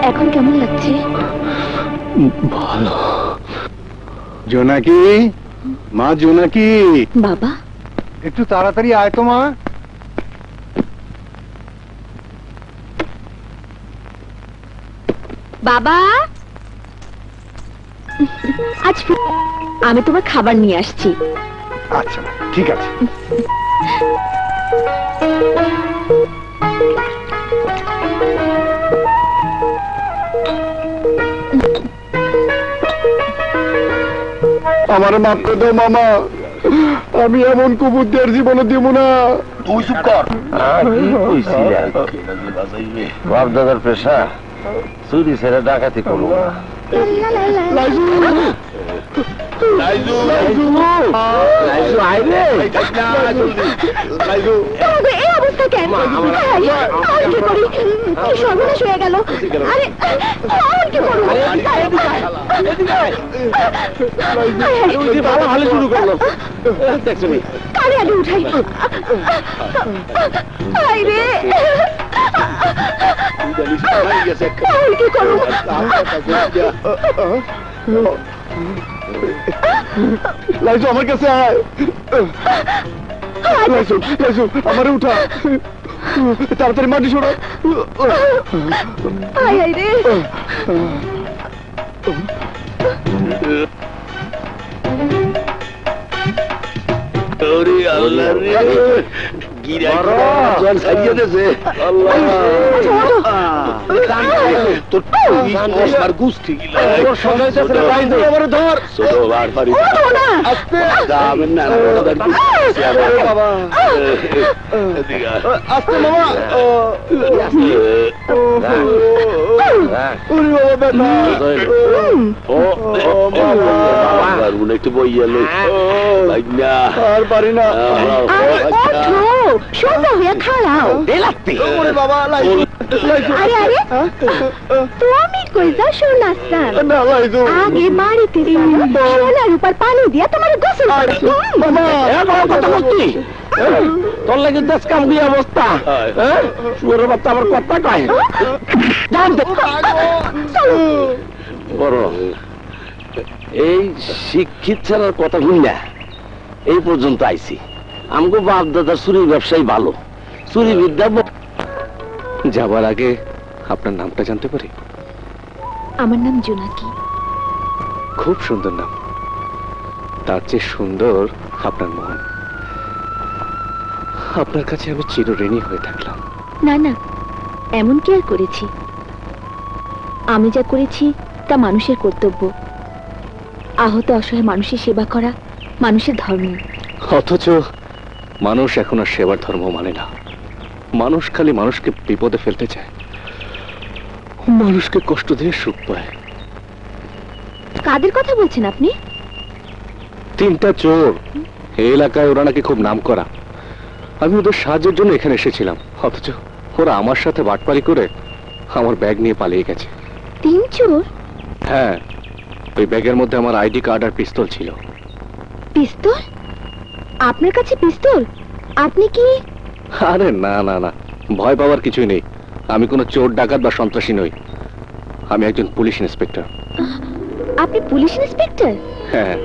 এখন কেমন লাগছে? ভালো। জোনাকি, মা জোনাকি, বাবা, একটু তাড়াতাড়ি আয় তো মা। বাবা, আজ আমি তোমার খাবার নিয়ে আসছি। আচ্ছা ঠিক আছে। আমার মাফ করে দাও মামা, আমি এমন কুবুদ্ধি আর জীবনে দিব না। তুই চুপ কর। বাপ দাদার পেশা চুরি ছেড়ে ডাকাতি করবো না। এই অবস্থা কেন? কি করি? কি সর্বনাশ হয়ে গেল? আরে কি করবো? ভালো শুরু করলো। কারে আগে উঠাই। রে কি করবো? লাইজু আমার কাছে আয়। লাইজু, লাইজু আমারে উঠা, তাড়াতাড়ি মাটি সরো। আয় আয় রে। একটু বইয়ালো আর পারি না। সোজা হয়ে খাড়াও। বাবা আরে আরে তুমি কই যাও সোনাস্তান? না লাইজু, আগে বাড়িতে সোনার উপর পানি দিয়া তোমার গোসল করো। মামা কথা বলছি তোর লাগে দেশ কাম দিয়ে অবস্থা। শুয়োরের বাচ্চা আমার কথা কয়। বড় এই শিক্ষিত ছাড়ার কথা ভুল না, এই পর্যন্ত আইছি। আমগো বাপ দাদার চুরির ব্যবসায়ী ভালো, চুরি বিদ্যা। যাবার আগে আপনার নামটা জানতে পারি? আমার নাম জোনাকি। খুব সুন্দর নাম, তার চেয়ে সুন্দর আপনার মন। আপনার কাছে আমি চিরঋণী হয়ে থাকলাম। না না, এমন কি আর করেছি? আমি যা করেছি তা মানুষের কর্তব্য। আহত অসহায় মানুষের সেবা করা মানুষের ধর্ম। অথচ মানুষ এখন আর সেবার ধর্ম মানে না। মানুষ খালি মানুষকে বিপদে ফেলতে চায়, মানুষকে কষ্ট দিয়ে সুখ পায়। কাদের কথা বলছেন আপনি? তিনটা চোর এই এলাকায়, ওরা নাকি খুব নাম করা। আমি ওদের সাহায্যের জন্য এখানে এসেছিলাম, অথচ ওরা আমার সাথে বাটপারি করে আমার ব্যাগ নিয়ে পালিয়ে গেছে। তিন চোর? হ্যাঁ, ওই ব্যাগের মধ্যে আমার আইডি কার্ড আর পিস্তল ছিল। পিস্তল? আপনার কাছে পিস্তল? আপনি কি? আরে না না না, ভয় পাওয়ার কিছুই নেই। আমি কোনো চোর ডাকাত বা সন্ত্রাসী নই। আমি একজন পুলিশ ইন্সপেক্টর। আপনি পুলিশ ইন্সপেক্টর? হ্যাঁ,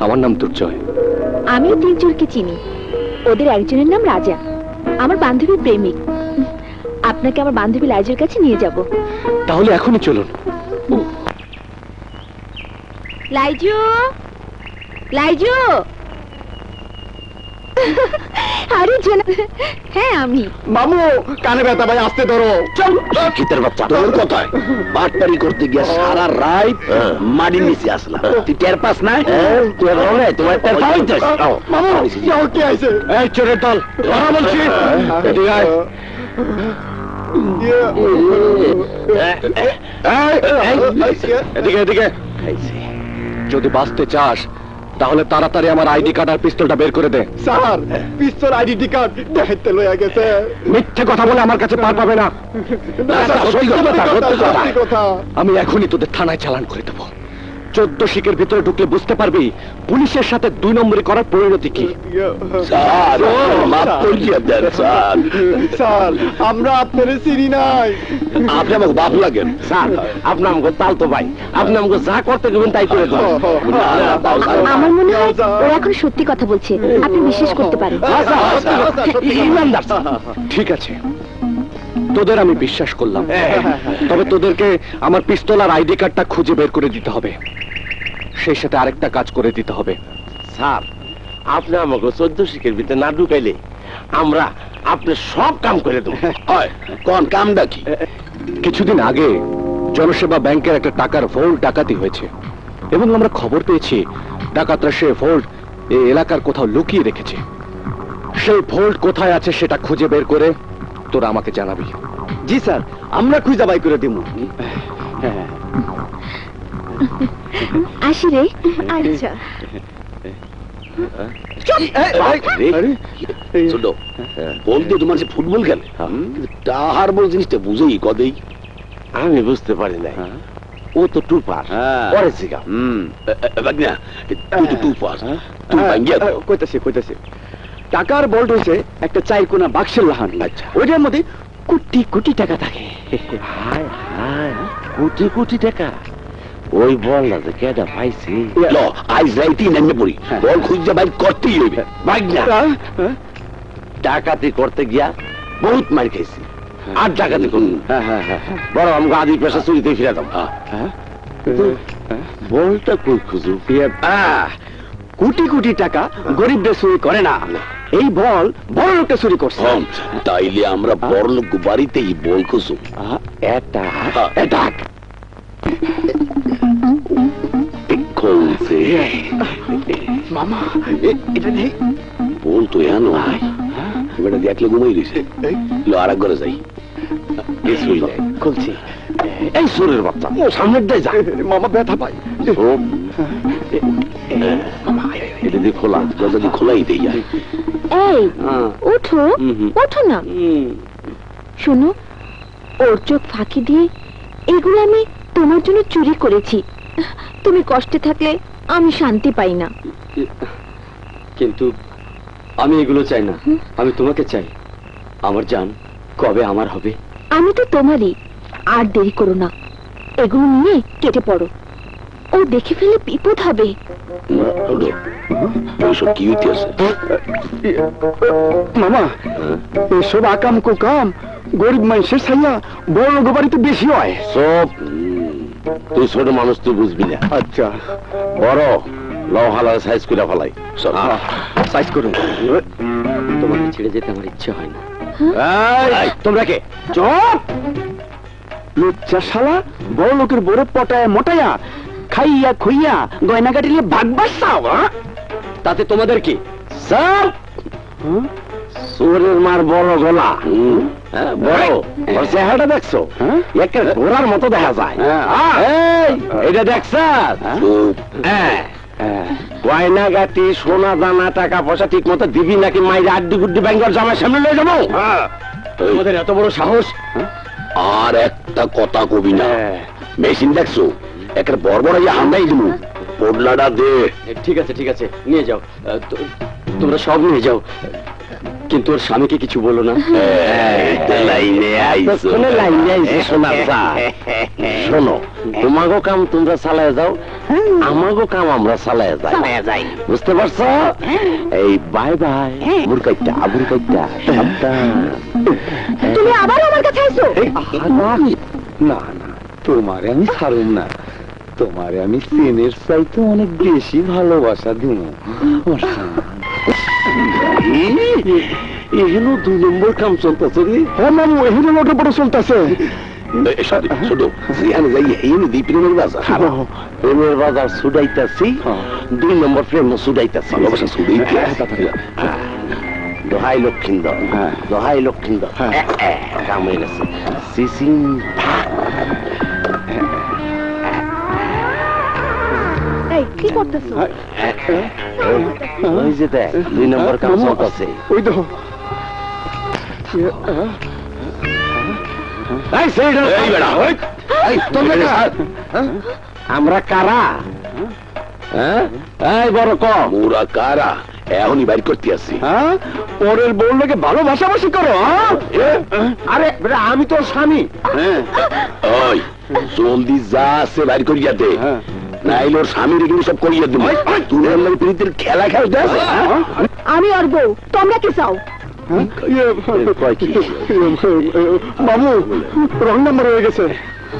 আমার নাম দুর্জয়। আমি তিনজনকে চিনি। ওদের একজনের নাম রাজা, আমার বান্ধবীর প্রেমিক। আপনাকে আমার বান্ধবী লাইজুর কাছে নিয়ে যাব। তাহলে এখনই চলুন। লাইজু, লাইজু। আরে জানা, হ্যাঁ আমি। মামু, কানে ব্যথা ভাই, আসতে ধরো। শীতের বাচ্চা তোর কোথায় বাটপারি করতে গিয়ে সারা রাত মাটির নিচে আসলাম, তুই টের পাস না? তোমার টের পাইতেছ? মামু, কে আইছে? এই চোরের দল, ধরা বলছি। এদিকে আয়। এদিকে এদিকে। যদি বাঁচতে চাস তাহলে তাড়াতাড়ি আমার আইডি কার্ড আর পিস্তলটা বের করে দে। স্যার, পিস্তল আইডি কার্ড দেখতে লইয়া গেছে। মিথ্যে কথা বলে আমার কাছে পার পাবে না। আমি এখনই তোদের থানায় চালান করে দেবো। 14 শিকের ভিতরে ঢুকলে বুঝতে পারবি পুলিশের সাথে 2 নম্বরই করার পরিণতি কি। স্যার মাফ করিয়া দেন স্যার। স্যার, আমরা আপনার চিনি নাই। আপনি আমাকে বাপ লাগেন স্যার, আপনি আমাকে তালতো ভাই, আপনি আমাকে যা করতে দেবেন তাই করে দেবেন। আমার মনে হয় ও এখন সত্যি কথা বলছে, আপনি বিশ্বাস করতে পারেন। ইমানদার। ঠিক আছে, তোদের আমি বিশ্বাস করলাম, তবে তোদেরকে আমার পিস্তল আর আইডি কার্ডটা খুঁজে বের করে দিতে হবে। সেই সাথে আরেকটা কাজ করে দিতে হবে। স্যার, আপনি আমাকে 14 শিকের ভিতরে না ঢুকাইলে আমরা আপনার সব কাম করে দেবো। কোন কামটা কি? কিছুদিন আগে জনসেবা ব্যাংকের একটা টাকার ভোল্ট ডাকাতি হয়েছে এবং আমরা খবর পেয়েছি ডাকাতরা সে ভোল্ট এই এলাকার কোথাও লুকিয়ে রেখেছে। সেই ভোল্ট কোথায় আছে সেটা খুঁজে বের করে তোরা আমাকে জানাবি। জি স্যার, আমরা খুঁজে বাই করে দিব। আসি রে। আচ্ছা, ছোট বলতে তোমার যে ফুটবল খেলে তাহার বল জিনিসটা বুঝেই কদেই আমি বুঝতে পারি না। ও তো টুপার পড়েছি গা। তুই তো টুপার, তুই ভাঙ্গিয়া দাও। কইতাছি টাকার বল্ট হয়েছে একটা 4 কোনা বাক্সের লাহানি। আচ্ছা, ওইটার মধ্যে কোটি কোটি টাকা থাকে। হায় হায়, কোটি কোটি টাকা। ওই বল না যে কেডা পাইছি। ল আজ রাইতেই নেমে পড়ি, বল খুঁজে বাইর করতেই হইবে। ভাগ না, ডাকাতি করতে গিয়া বহুত মার খাইছি, আর ডাকাতি করুন বড় আমাকে আদি পেশা চুরিতে ফিরে দাম। বলটা কই খুঁজু? কোটি কোটি টাকা গরিবদের চুরি করে না, এই বল বড় লোকটা চুরি করছে। তাইলে আমরা বড় লোক বাড়িতেই বল খুঁজু। এটা মামা, এটা নেই। বল তো এনো বেটা দেখলে ঘুমাই রয়েছে। লো আর এক ঘরে যাই, কিছুই নাই খুলছি। এই সুরের বাচ্চা সামনের দিয়ে যা। মামা ব্যথা পাই। এটা দিয়ে খোলা, দরজা দিয়ে খোলাই দেই। এই ওঠো, ওঠো না। শোনো, ওর চোখ ফাঁকি দিয়ে এগুলো আমি তোমার জন্য চুরি করেছি। তুমি কষ্টে থাকলে আমি শান্তি পাই না। কিন্তু আমি এগুলো চাই না, আমি তোমাকে চাই। আমার জান কবে আমার হবে? আমি তো তোমারই, আর দেরি করো না, এগুলো নিয়ে কেটে পড়ো। ও দেখে ফেলে বিপদ হবে। এইসব কি হইতেছে? মামা, এসব আকাম কুকাম গরিব মানুষের ছাইয়া বড় লোক বাড়িতে বেশি হয়। সব তুই ছোট মানুষ, তুই বুঝবি না। আচ্ছা, বড় লহালা সাইজ করে ফেলাই। সাইজ করুন। তোমাকে ছেড়ে যেতে আমার ইচ্ছে হয় না। তোমরা কে? চুপ! লুচ্চা শালা বড় লোকের বড় পটায় মোটায়া খাইয়া খুইয়া গয়না কাটিলে ভাগবাস চাও। তাতে তোমাদের কি? স্যার, চোরের মার বড় গলা, বড় ওর চেহারাটা দেখছো? একটা ঘোড়ার মতো দেখা যায়। এটা দেখছ? গয়নাগাটি সোনা দানা টাকা পয়সা ঠিক মতো দিবি নাকি মাইরে আড্ডি গুড্ডি ব্যাংকের জামার সামনে লয়ে যাবো? তোমাদের এত বড় সাহস! আর একটা কথা কবি না। মেশিন দেখছো? একটা বড় বড় হামলাই দিব। পোডলাটা দে। ঠিক আছে ঠিক আছে, নিয়ে যাও। তোমরা সব নিয়ে যাও, কিন্তু ওর স্বামীকে কিছু বলো না। লাইনে আইছো, লাইনে আইছো শোনা যা। শোনো, তোমাগো কাম তোমরা চালায় যাও, আমাগো কাম আমরা চালায় যাই। বুঝতে পারছো? এই বাই বাই। মুরকাইটা সাবধান। তুমি আবার আমার কাছে আইছো? না না, তোমারে আমি ছাড়ুম না, তোমারে আমি চেনের চাইতে অনেক বেশি ভালোবাসা দিব। এখানে 2 নম্বর কাম চলতেছে রে। হ্যাঁ মামু, এখানে মোটর বড় চলতেছে। প্রেমের বাজার ছুটাইতাছি, 2 নম্বর প্রেম ছুটাইতাছি। দোহাই লক্ষিন্দর, দোহাই লক্ষিন্দর, কাম হয়ে গেছে। সিসিং এই কি করতেছো? ওই যে দেখ 2 নম্বর কাম চলতেছে। ওই তো আমরা কারা? এই বড় কম ওরা কারা? এখনই বাইর করতে আসি। পরের বউ লোকে ভালো ভাষাভাষি করো। আরে বেটা, আমি তোর স্বামী। ওই জলদি যা আছে বাইর করিয়া দে, নাইলে ওর স্বামীর এগুলো সব করিয়া দেবো। তুমি ওর লাগে প্রীতির খেলা খেলতে আছে। আমি আর বউ, তোমরা কি চাও? মামু, রং নাম্বার হয়ে গেছে,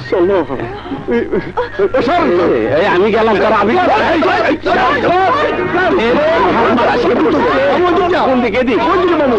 চলো। আমি গেলাম, আমি কোন দিকে দিক মামু?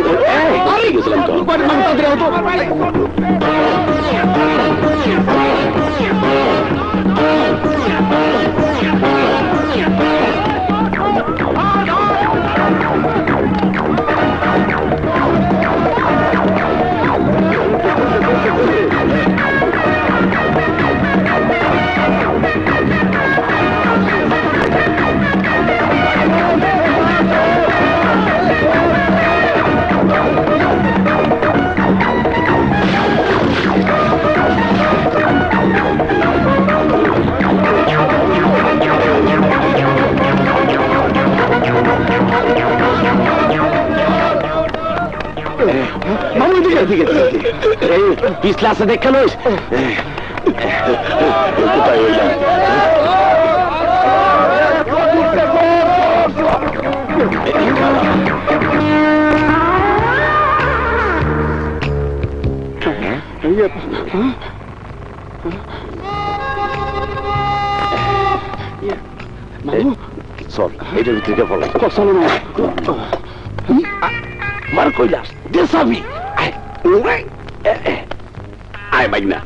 মামু দিকে দিকে এই পিছলা আছে দেখে লইস। কোথায় হইলাম? চল, এটার ভিতরে ফলাই। মার কইলাস দেশাবি। আয় বাইক না,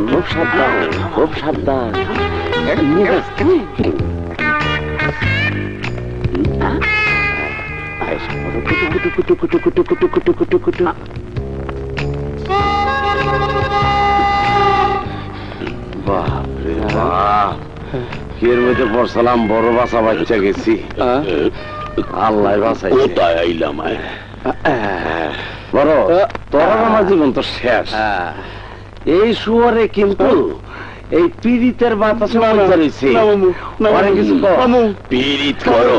খুব সাবধান, খুব সাবধান। বাপরে বাপ, এর মধ্যে পড়ছিলাম, বড় বাসা বাচ্চা গেছি। আল্লাহ বাঁচাই। কোথায় আইলাম? বড় তোর আমার জীবন তো শেষ। এই শুয়ারে কিন্তু এই পীড়িতের বাতাস রয়েছে। কিছু পীড়িত করো,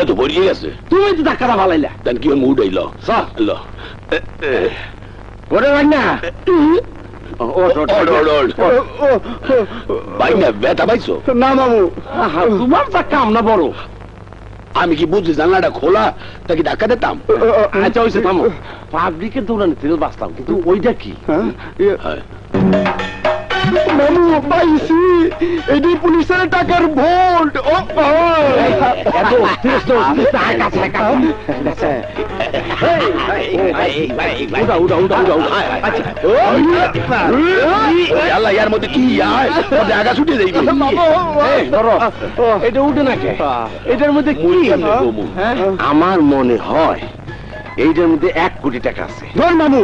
তো ভরিয়ে গেছে। তুমি তো ধাক্কাটা ভালাইলা, তাই কি মুড আইল? ব্যথা পাইছো? না মামু, তোমার তা কাম না বড়। আমি কি বুঝি জানলাটা খোলা তাকে ধাক্কা দিতাম? আচ্ছা হয়েছে, থামো। পাবলিকের দৌড়ানি তেল বাঁচতাম, কিন্তু ওইটা কি? মামু পাইছি, এটি পুলিশের টাকার ভোল্ট। ইয়ার মধ্যে কি আগা ছুটে যাইবে। এটা উঠে না কে? এটার মধ্যে কি? আমার মনে হয় এইটার মধ্যে 1 কোটি টাকা আছে। ধর মামু,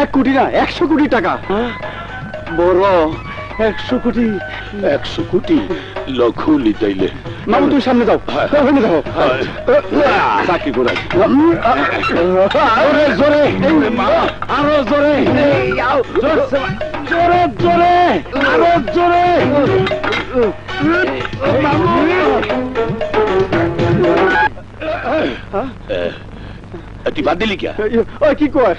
1 কোটি না, 100 কোটি টাকা। বড় 100 কোটি, 100 কোটি লক্ষ লিতাইলে মামু তুমি সামনে যাও, ওখানে যাও। চাকরি করে আরো জোরে, আরো জোরে, জোরে জোরে, আরো জোরে। তুই বাদ দিলি কে? ওই কি কয়?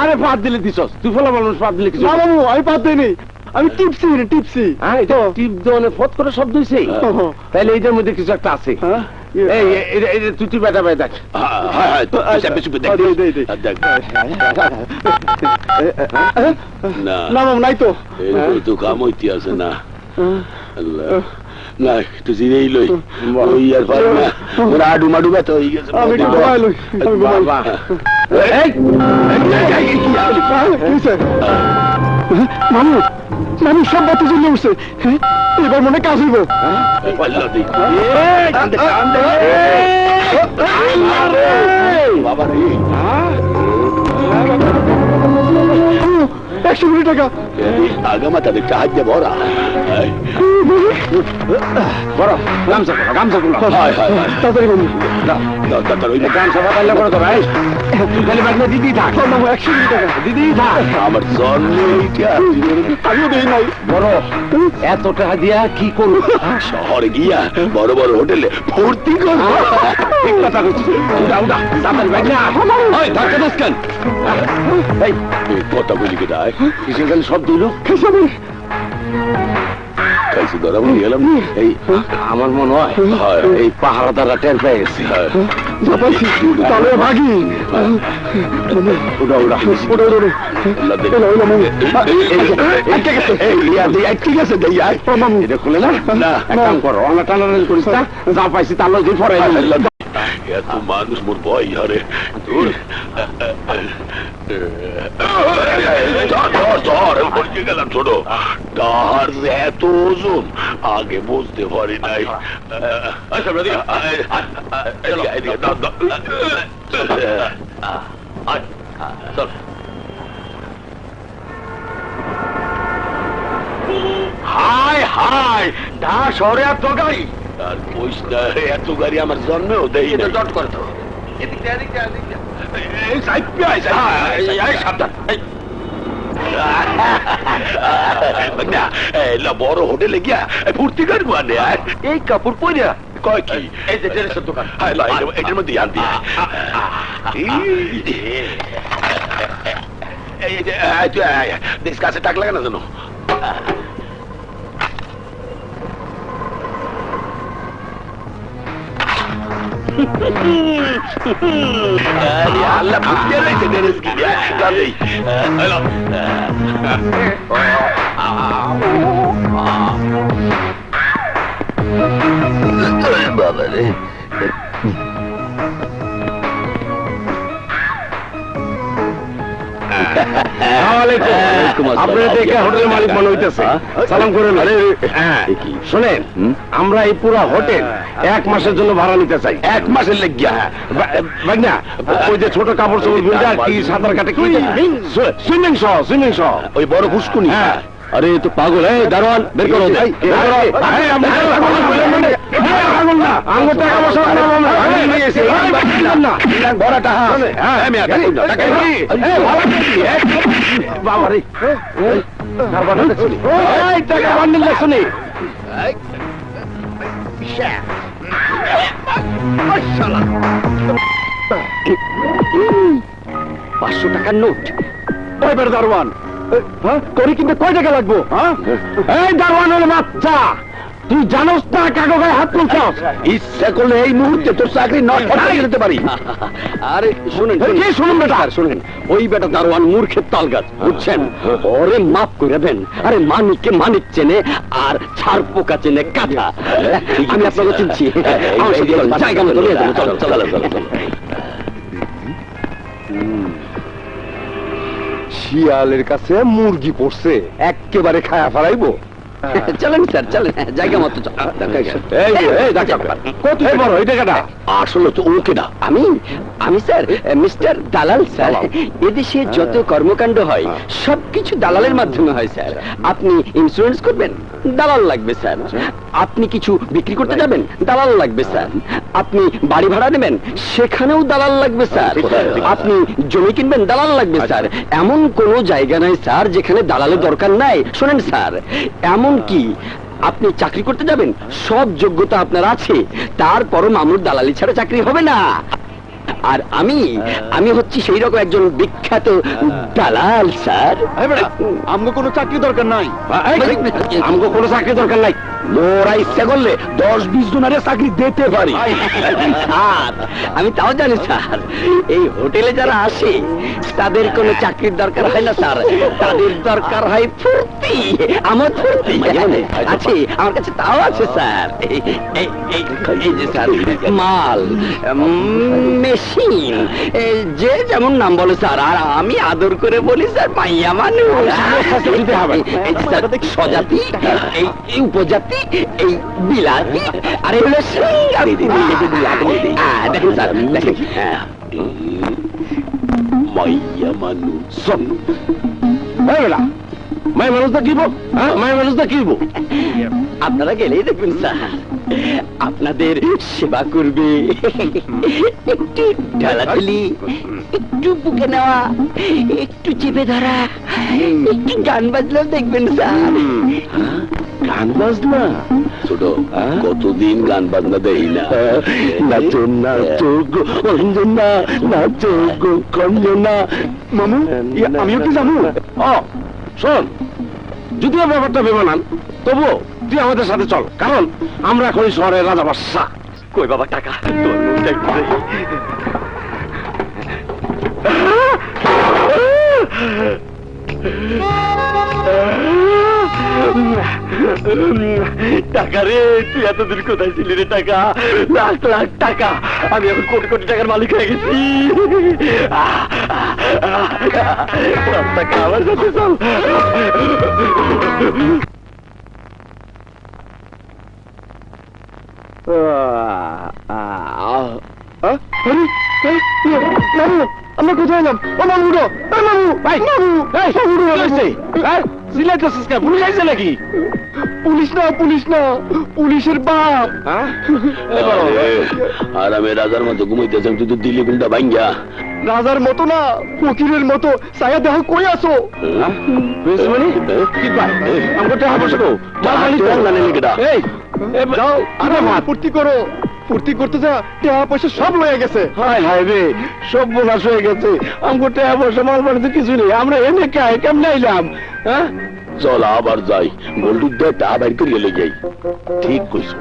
আরে বাদ দিলে দিছস, তুই ফলা মানুষ বাদ দিলে কিছু না মামু, আমি বাদ দিইনি, আমি টিপসি টিপসি। টিপ দেওয়ানে ফট করে শব্দ হয়েছে, তাহলে এইটার মধ্যে কিছু একটা আছে। এই তুই বেটা বেটা দেখ। না মামু নাই তো। তো কাম হইতে আছে না। আল্লাহ না, একটু জিরেই লই, ওই আর পারি না, ওরা আডু মাডু ব্যথা হয়ে গেছে। আমি একটু ঘুমাই লই, আমি ঘুমাই। মামু, মামু সব বাতি জ্বলে উঠছে, এবার মনে কাজ হইব। বাবা রে, 100 কোটি টাকা। আগামা তাদের সাহায্যে ভরা বড় গামছা পড়া, গামছা পড়া। তাড়াতাড়ি মামু, গামছা পাতাইলে করে তো ভাই, তুই খালি বাগনা দিদি থাক। মামু 100 কোটি টাকা। দিদি থাক। আমার জন্ম এইটা। আমিও দেই নাই। বড় এত টাকা দিয়া কি করবো? শহরে গিয়া বড় বড় হোটেলে ভর্তি করবো। ঠিক কথা কইছিস। উঠা উঠা, তাড়াতাড়ি বাগনা। ওই ধাক্কা দিস কেন? এই কথা বলি কে দায় কিসের খালি শব্দ হইলো? কাইছে ধরা বলি গেলাম। এই আমার মনে হয় এই পাহারাদাররা টের পেয়ে গেছে। যাপাইছি, তাহলে ভাগি। উঠা উঠা ওরে ওরে, ঠিক আছে এটা খুলে না, এক কাম করো, অন্য টানাটানি করিস না, যা পাইছি তার লগে পরে এত মানুষ মোর ভয় হারে তোর গেলাম ছোট তাহার যে এত ওজন আগে বুঝতে পারি নাই। হায় হায়, ঢাকা শহরে এত গাড়ি। আর কইস না, এত গাড়ি আমার জন্মেও দেই না। জট করে তো বড় হোটেলে গিয়া ফুর্তি করবো। এই কাপড় পইরা কয় কি? এই যে ড্রেসের দোকান, এটার মধ্যে আনবি। দেশ কাছে টাক লাগে না জানো? আল্লাহ বুঝতে রয়েছে ড্রেস কি বাবা রে। আপনার দেখে হোটেলের মালিক মনে হইতেছে, সালাম করে। শোনেন, আমরা এই পুরো হোটেল 1 মাসের জন্য ভাড়া নিতে চাই। 1 মাসের লেগিয়া না, ওই যে ছোট কাপড় চোপড় বিলটা কি সাঁতার কাটে, সুইমিং সহ ওই বড় ফুসকুনি। আরে তো পাগল, এই দারোয়ান বের করো। বাবারে টাকা বান্ডিল শুনি। 500 টাকার নোট। এবার দারোয়ান, তোরে কিন্তু কয় টাকা লাগবো? এই দারোয়ান হলে বাচ্চা, তুই জানোস না কাগো গায়ে হাত তুলছস? ইচ্ছা করলে এই মুহূর্তে তোর চাকরি নষ্ট করে দিতে পারি। আরে শুনেন, কি শুনুন বেটা, শুনেন, ওই বেটা দারোয়ান মূর্খের তাল গাছ, বুঝছেন? ওরে মাফ করে দেন। আরে মানিককে মানিক চেনে, আর ছাড় পোকা চেনে কাঁথা। আমি আপনাকে চিনছি। জায়গা মতো নিয়ে যাবো, চলো চলো চলো চলো। শিয়ালের কাছে মুরগি পড়ছে, একেবারে খায়া ফেলাইবো। চলেন স্যার, চলেন, জায়গা মতো আসলে তো ওকে না, আমি স্যার মিস্টার দালাল স্যার। এদেশে যত কর্মকাণ্ড হয় সবকিছু দালালের মাধ্যমে হয় স্যার। আপনি ইন্স্যুরেন্স করবেন, দালাল লাগবে স্যার। আপনি কিছু বিক্রি করতে যাবেন, দালাল লাগবে স্যার। আপনি বাড়ি ভাড়া নেবেন, সেখানেও দালাল লাগবে স্যার। আপনি জমি কিনবেন, দালাল লাগবে স্যার। এমন কোনো জায়গা নাই স্যার যেখানে দালালের দরকার নাই। শোনেন স্যার, এমন কি আপনি চাকরি করতে যাবেন, সব যোগ্যতা আপনার আছে, তারপরও মামুর দালালি ছাড়া চাকরি হবে না। আর আমি হচ্ছি সেই রকম একজন বিখ্যাত দালাল স্যার। আমগো কোনো চাকরি দরকার নাই, আমগো কোনো চাকরি দরকার নাই। মোরা ইচ্ছা করলে 10-20 জনের চাকরি দিতে পারি। স্যার আমি তাও জানি স্যার, এই হোটেলে যারা আসে তাদের কোনো চাকরির দরকার হয় না স্যার, তাদের দরকার হয় ফুর্তি। আমার ফুর্তি আছে, আমার কাছে তাও আছে স্যার। এই যে স্যার মাল, মেশিন, যে যেমন নাম বলে স্যার, আর আমি আদর করে বলি স্যার মাইয়া মানুষ। এই যে স্যার স্বজাতি, এই উপজাতি, এই বিলাতি, আর এই হলো সিঙ্গারি। দেখুন স্যার, দেখেন মাইয়া মানুষ। মাই মানুষ দা কিব, মাই মানুষ দা কিব। আপনারা গেলেই দেখবেন স্যার, আপনাদের সেবা করবে, একটু ঢালাঢালি, একটু বুকে নেওয়া, একটু চেপে ধরা, একটু গান বাজলেও দেখবেন স্যার। গান বাজনা ছোট, কতদিন গান বাজনা দেই না। নাচো নাচো গো অঞ্জনা, নাচো গো কঞ্জনা। মামু আমিও কি জানো? শোন, যদিও ব্যাপারটা বেমানান, তবু তুই আমাদের সাথে চল, কারণ আমরা এখন শহরের রাজা বাদশা। কই বাবা টাকা, তোর মুখটা একটু দেই। টাকা রে, তুই এতদিন কোথায় ছিলি রে? টাকা, লাখ লাখ টাকা, আমি এখন কোটি কোটি টাকার মালিক হয়ে গেছি। সব টাকা আমার সাথে চল। আমরা কোথায় এলাম? ও মামু গো, মামু ভাই, মামু সিলেক্টাসিস কা পুলিশ আইছে নাকি? পুলিশ না, পুলিশ না, পুলিশের বাপ। আর আমি রাজার মতো ঘুমাইতেছেন, তুই তো দিল্লি গুন্ডা ভাঙ্গা। রাজার মতো না, ফকিরের মতো। সায়া দেহ কই আছো? আমাকে টাকা পয়সা দাও, মাল মালিক এই যাও, আরে ফুর্তি করো। ফুর্তি করতে যা টাকা পয়সা সব লয়ে গেছে। হায় হায় রে, সব বোনাস হয়ে গেছে। আমাকে টাকা পয়সা মাল বাড়িতে কিছু নেই। আমরা এনে কেমনে আইলাম? হ্যাঁ চল আবার যাই, গোল্ডুর দিয়ে টাকা বাইর করে লে যাই। ঠিক কইছো,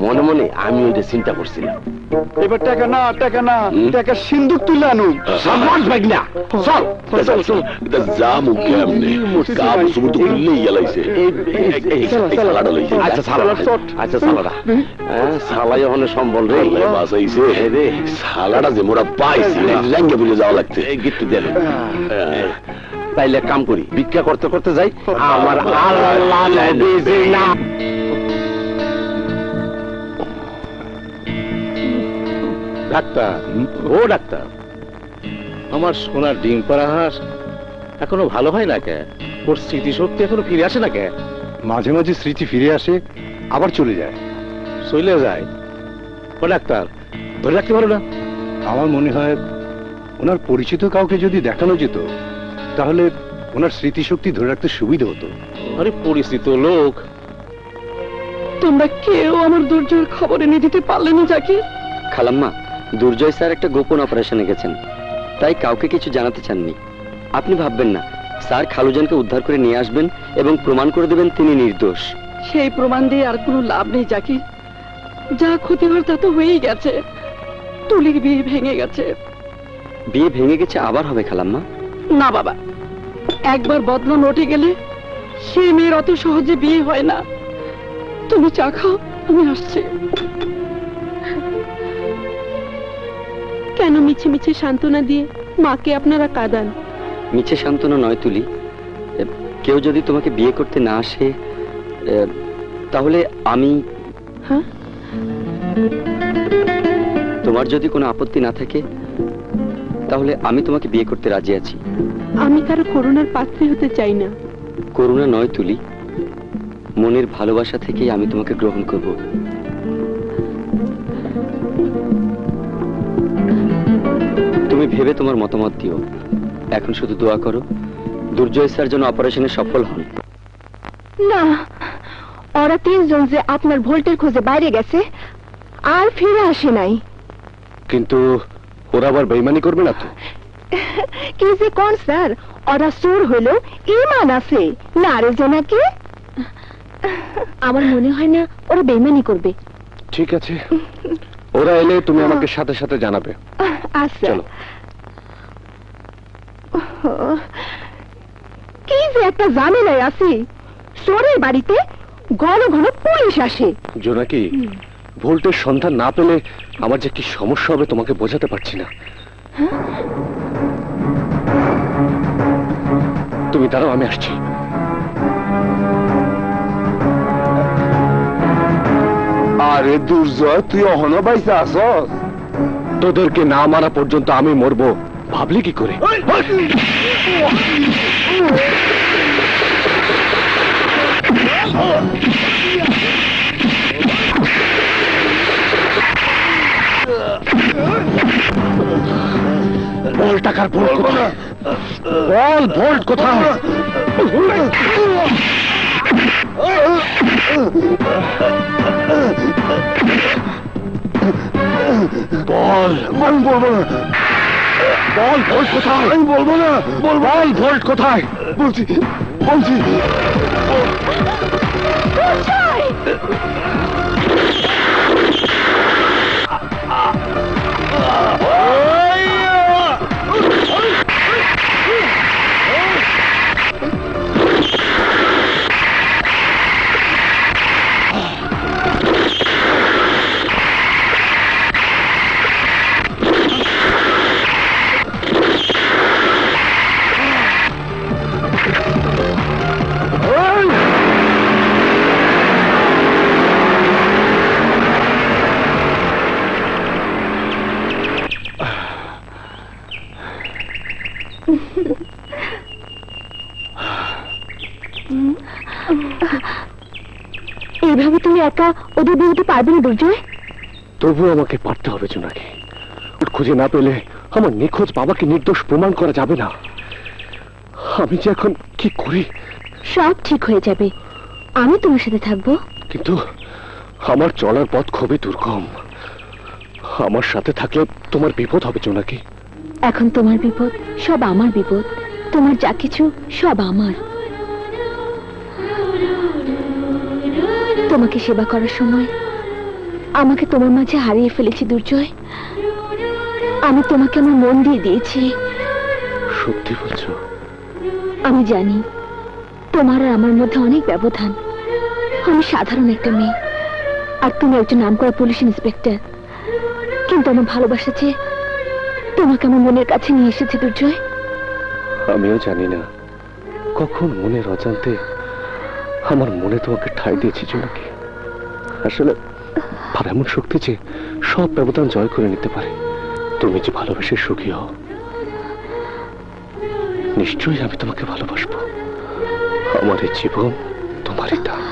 মনে মনে আমি ওইটা চিন্তা করছিলাম। এবার টাকা না, টাকা না, টাকা সিন্দুক তুলে আনু। সাবাস ভাগনা, চল চল চল। যা মুখে এমনি কাবু সুবু তো খুললেই গেলাইছে। সালাডা লইছে। আচ্ছা সালাডা, আচ্ছা সালাডা। হ্যাঁ সালাই ওখানে সম্বল রে বাসাইছে রে। সালাডা যে মোরা পাইছি, ল্যাঙ্গে বলে যাওয়া লাগছে। এই গিট্টু দেন। তাইলে কাম করি, ভিক্ষা করতে করতে যাই। আমার আল্লাহ নবী না। ডাক্তার, ও ডাক্তার, আমার সোনার ডিম পাড়া হাঁস এখনো ভালো হয় না কে? ওর স্মৃতিশক্তি এখনো ফিরে আসে না কে? মাঝে মাঝে স্মৃতি ফিরে আসে, আবার চলে যায়। চলে যায়? ও ডাক্তার, ধরে রাখতে পারো না? আমার মনে হয় ওনার পরিচিত কাউকে যদি দেখানো যেত, তাহলে ওনার স্মৃতিশক্তি ধরে রাখতে সুবিধা হতো। আরে পরিচিত লোক? তোমরা কেউ আমার দুর্জয়ের খবর এনে দিতে পারলে না জাকির? খালাম্মা, দুর্জয় স্যার একটা গোপন অপারেশনে গেছেন, তাই কাউকে কিছু জানাতে চাননি। আপনি ভাববেন না, স্যার খালুজানকে উদ্ধার করে নিয়ে আসবেন এবং প্রমাণ করে দেবেন তিনি নির্দোষ। সেই প্রমাণ দিয়ে আর কোনো লাভ নেই জাকির। যা ক্ষতি হওয়ার তা তো হয়েই গেছে। তুলির বিয়ে ভেঙে গেছে। বিয়ে ভেঙে গেছে, আবার হবে খালাম্মা? না বাবা, একবার বদনাম উঠে গেলে সে মেয়ের অত সহজে বিয়ে হয় না। তুমি চা খাও, আমি আসছি। কেন মিছে মিছে সান্ত্বনা দিয়ে মাকে আপনারা কাঁদান? মিছে সান্ত্বনা নয় তুলি, কেউ যদি তোমাকে বিয়ে করতে না আসে, তাহলে আমি। হ্যাঁ, তোমার যদি কোনো আপত্তি না থাকে তাহলে আমি তোমাকে বিয়ে করতে রাজি আছি। আমি কারো করুণার পাত্রী হতে চাই না। করুণা নয় তুলি, মনের ভালোবাসা থেকেই আমি তোমাকে গ্রহণ করব। তুমি ভেবে তোমার মতামত দিও। এখন শুধু দোয়া করো দুর্জয় স্যার যেন অপারেশনে সফল হন। না, ওরা 3 জন যে আপনার ভোল্টের খোঁজে বাইরে গেছে আর ফিরে আসে নাই। কিন্তু ওরা আবার বেইমানি করবে না তো? কি যে কোন স্যার, ওরা চোর হইলেও ঈমান আছে না রে জোনাকি? আমার মনে হয় না ওরা বেইমানি করবে। ঠিক আছে, ওরা এলে তুমি আমাকে সাথে সাথে জানাবে। আচ্ছা। চলো। কি যে একটা ঝামেলায় আছি, চোরের বাড়িতে ঘন ঘন পুলিশ আসে। জোনাকি, ভোল্টের সন্ধান না পেলে আমার যে কি সমস্যা হবে তোমাকে বোঝাতে পারছি না। তুমি দাঁড়াও, আমি আসছি। আরে দুর্জয়, তুই অহনো বাইসা আসস? তোদেরকে না মারা পর্যন্ত আমি মরবো ভাবলি কি করে? বল টাকার ভোল্ট কোথায়? বল ভোল্ট কোথায়? বল। আমি বলবো না। বল ভোল্ট কোথায়? আমি বলবো না। বল ভোল্ট কোথায়? বলছি বলছি। এইভাবে তুমি একা ওদের বিরুদ্ধে পারবে না দুর্জয়। তবু আমাকে পারতে হবে জোনাকি। খুঁজে না পেলে আমার নিখোঁজ বাবাকে নির্দোষ প্রমাণ করা যাবে না। আমি যে এখন কি করি? সব ঠিক হয়ে যাবে, আমি তোমার সাথে থাকবো। কিন্তু আমার চলার পথ খুবই দুর্গম। আমার সাথে থাকলে তোমার বিপদ হবে জোনাকি। এখন তোমার বিপদ সব আমার বিপদ, তোমার যা কিছু সব আমার। তোমাকে সেবা করার সময় আমাকে তোমার মাঝে হারিয়ে ফেলেছি দুর্জয়। আমি তোমাকে আমার মন দিয়ে দিয়েছি। সত্যি বলছো? আমি জানি তোমার আর আমার মধ্যে অনেক ব্যবধান। আমি সাধারণ একটা মেয়ে আর তুমি একজন নামকরা পুলিশ ইন্সপেক্টর, কিন্তু আমার ভালোবাসা চেয়ে তোমাকে আমার মনের কাছে নিয়ে এসেছি দুর্জয়। আমিও জানি না কখন মনের অজান্তে আমার মনে তোমাকে ঠাঁই দিয়েছি জোনাকি। আসলে ভাব এমন শক্তি যে সব ব্যবধান জয় করে নিতে পারে। তুমি যে ভালোবেসে সুখী হও, নিশ্চয়ই আমি তোমাকে ভালোবাসবো। আমার এই জীবন তোমারই দান।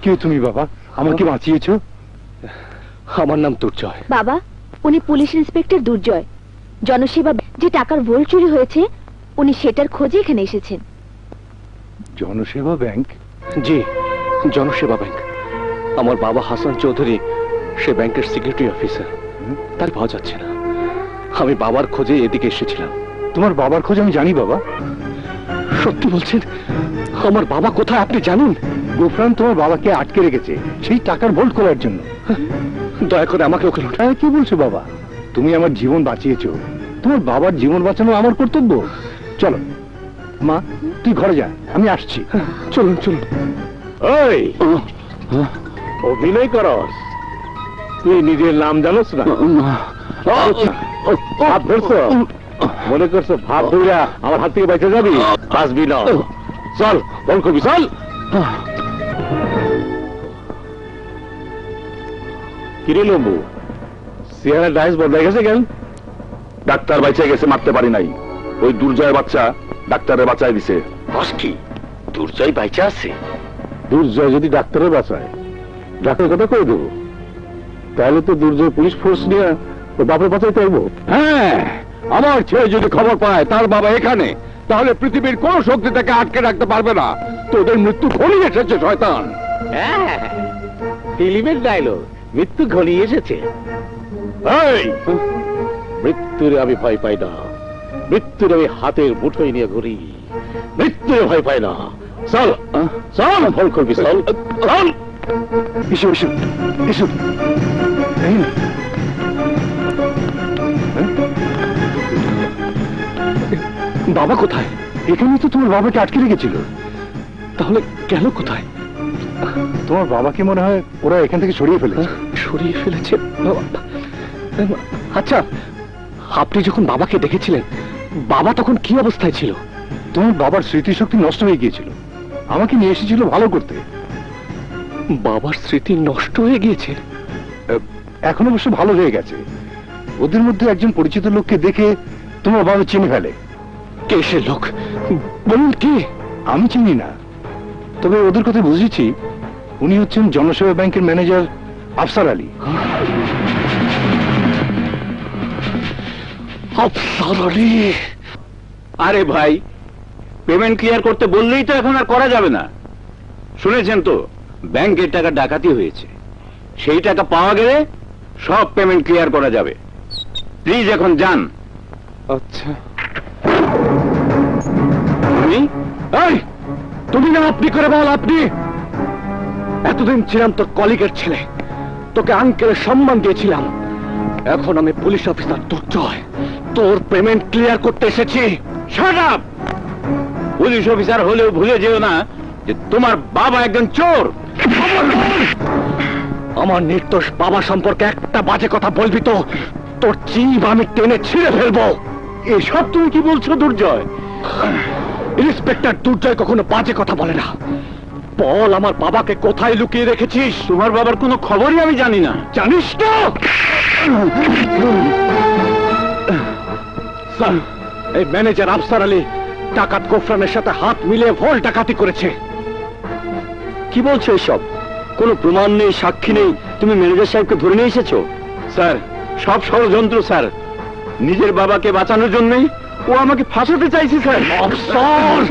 কে তুমি বাবা? আমাকে বাঁচিয়েছো? আমার নাম দুর্জয়। বাবা, উনি পুলিশ ইন্সপেক্টর দুর্জয়। জনসেবা যে টাকার ভোল চুরি হয়েছে, উনি সেটার খোঁজে এখানে এসেছেন। জনসেবা ব্যাংক? জি, জনসেবা ব্যাংক। আমার বাবা হাসান চৌধুরী সে ব্যাংকের সিকিউরিটি অফিসার। তার পাওয়া যাচ্ছে না। আমি বাবার খোঁজে এদিকে এসেছিলাম। তোমার বাবার খোঁজ আমি জানি বাবা। সত্যি বলছেন? আমার বাবা কোথায় আপনি জানেন? গোফরান তোমার বাবাকে আটকে রেখেছে সেই টাকার ভোল্ট করার জন্য। দয়া করে আমাকে ওকে লোটায়। কি বলছো বাবা? তুমি আমার জীবন বাঁচিয়েছো, তোমার বাবার জীবন বাঁচানো আমার কর্তব্য। চলো মা, তুই ঘরে যা, আমি আসছি। চলুন চলুন। ওই অভিনয় করস? তুই নিজের নাম জানোস না? ভাব ধরছো? মনে করছো ভাব ধরিয়া আমার হাত থেকে বেঁচে যাবি? বাঁচবি না। চল, ফোন করবি, চল। কিরে লম্বু, চেহারা ডাইস বদলাই গেছে কেন? ডাক্তার বাইচে গেছে, মারতে পারি নাই। ওই দুর্জয় বাচ্চা ডাক্তারের বাঁচাই দিছে। কি দুর্জয় বাইচা আছে? দুর্জয় যদি ডাক্তারের বাঁচায়, ডাক্তার কথা করে দেবো। তাহলে তো দুর্জয় পুলিশ ফোর্স নিয়ে ওর বাপের বাঁচাইতে আইবো। হ্যাঁ, আমার ছেলে যদি খবর পায় তার বাবা এখানে, তাহলে পৃথিবীর কোন শক্তি তাকে আটকে রাখতে পারবে না। তোদের মৃত্যু ঘনিয়ে এসেছে শয়তান। হ্যাঁ, ফিল্মের ডায়লগ, মৃত্যু ঘনিয়ে এসেছে। এই মৃত্যুর আমি ভয় পাই না, মৃত্যুর আমি হাতের মুঠোয় নিয়ে ঘুরি। মৃত্যুর ভয় পাই না। চল চল, ফোন করবি, চল চল। এসো এসো এসো। এই নে। বাবা কোথায়? এখানে তো তোমার বাবাকে আটকে রেখেছিল। তাহলে গেল কোথায়? তোমার বাবাকে মনে হয় ওরা এখান থেকে সরিয়ে ফেলেছে। সরিয়ে ফেলেছে? আচ্ছা, আপনি যখন বাবাকে দেখেছিলেন, বাবা তখন কি অবস্থায় ছিল? তোমার বাবার স্মৃতিশক্তি নষ্ট হয়ে গিয়েছিল, আমাকে নিয়ে এসেছিল ভালো করতে। বাবার স্মৃতি নষ্ট হয়ে গিয়েছে? এখন অবশ্য ভালো হয়ে গেছে। ওদের মধ্যে একজন পরিচিত লোককে দেখে তোমার বাবা চিনে ফেলে। কে সে লোক? বলুন কি? আমি চিনি না, তবে ওদের কথা বুঝেছি উনি হচ্ছেন জনসেবা ব্যাংকের ম্যানেজার আফসার আলী। আফসার আলী? আরে ভাই, পেমেন্ট ক্লিয়ার করতে বললেই তো এখন আর করা যাবে না। শুনেছেন তো, ব্যাংকের টাকা ডাকাতি হয়েছে। সেই টাকা পাওয়া গেলে সব পেমেন্ট ক্লিয়ার করা যাবে। প্লিজ এখন যান। আচ্ছা। এই, তুমি না আপনি করে বল। আপনি? এতদিন ছিলাম তোর কলিগের ছেলে, তোকে আঙ্কেলের সম্মান দিয়েছিলাম। এখন আমি পুলিশ অফিসার দুর্জয়, তোর পেমেন্ট ক্লিয়ার করতে এসেছি। Shut up! পুলিশ অফিসার হলেও ভুলে যেও না যে তোমার বাবা একজন চোর। আমার নির্দোষ বাবা সম্পর্কে একটা বাজে কথা বলবি তো তোর জিভ আমি টেনে ছিঁড়ে ফেলবো। এসব তুমি কি বলছো দুর্জয়? ইন্সপেক্টর দুর্জয় কখনো বাজে কথা বলে না। বল, আমার বাবাকে কোথায় লুকিয়ে রেখেছিস? তোমার বাবার কোনো খবরই আমি জানি না। জানিস না? স্যার, এই ম্যানেজার আফসার আলী ডাকাত গোফরানের সাথে হাত মিলিয়ে ভোল ডাকাতি করেছে। কি বলছো এসব? কোনো প্রমাণ নেই, সাক্ষী নেই, তুমি ম্যানেজার সাহেবকে ধরে নিয়ে এসেছো? স্যার, সব ষড়যন্ত্র স্যার। নিজের বাবাকে বাঁচানোর জন্যই ও আমাকে ফাঁসাতে চাইছে স্যার। আফসার,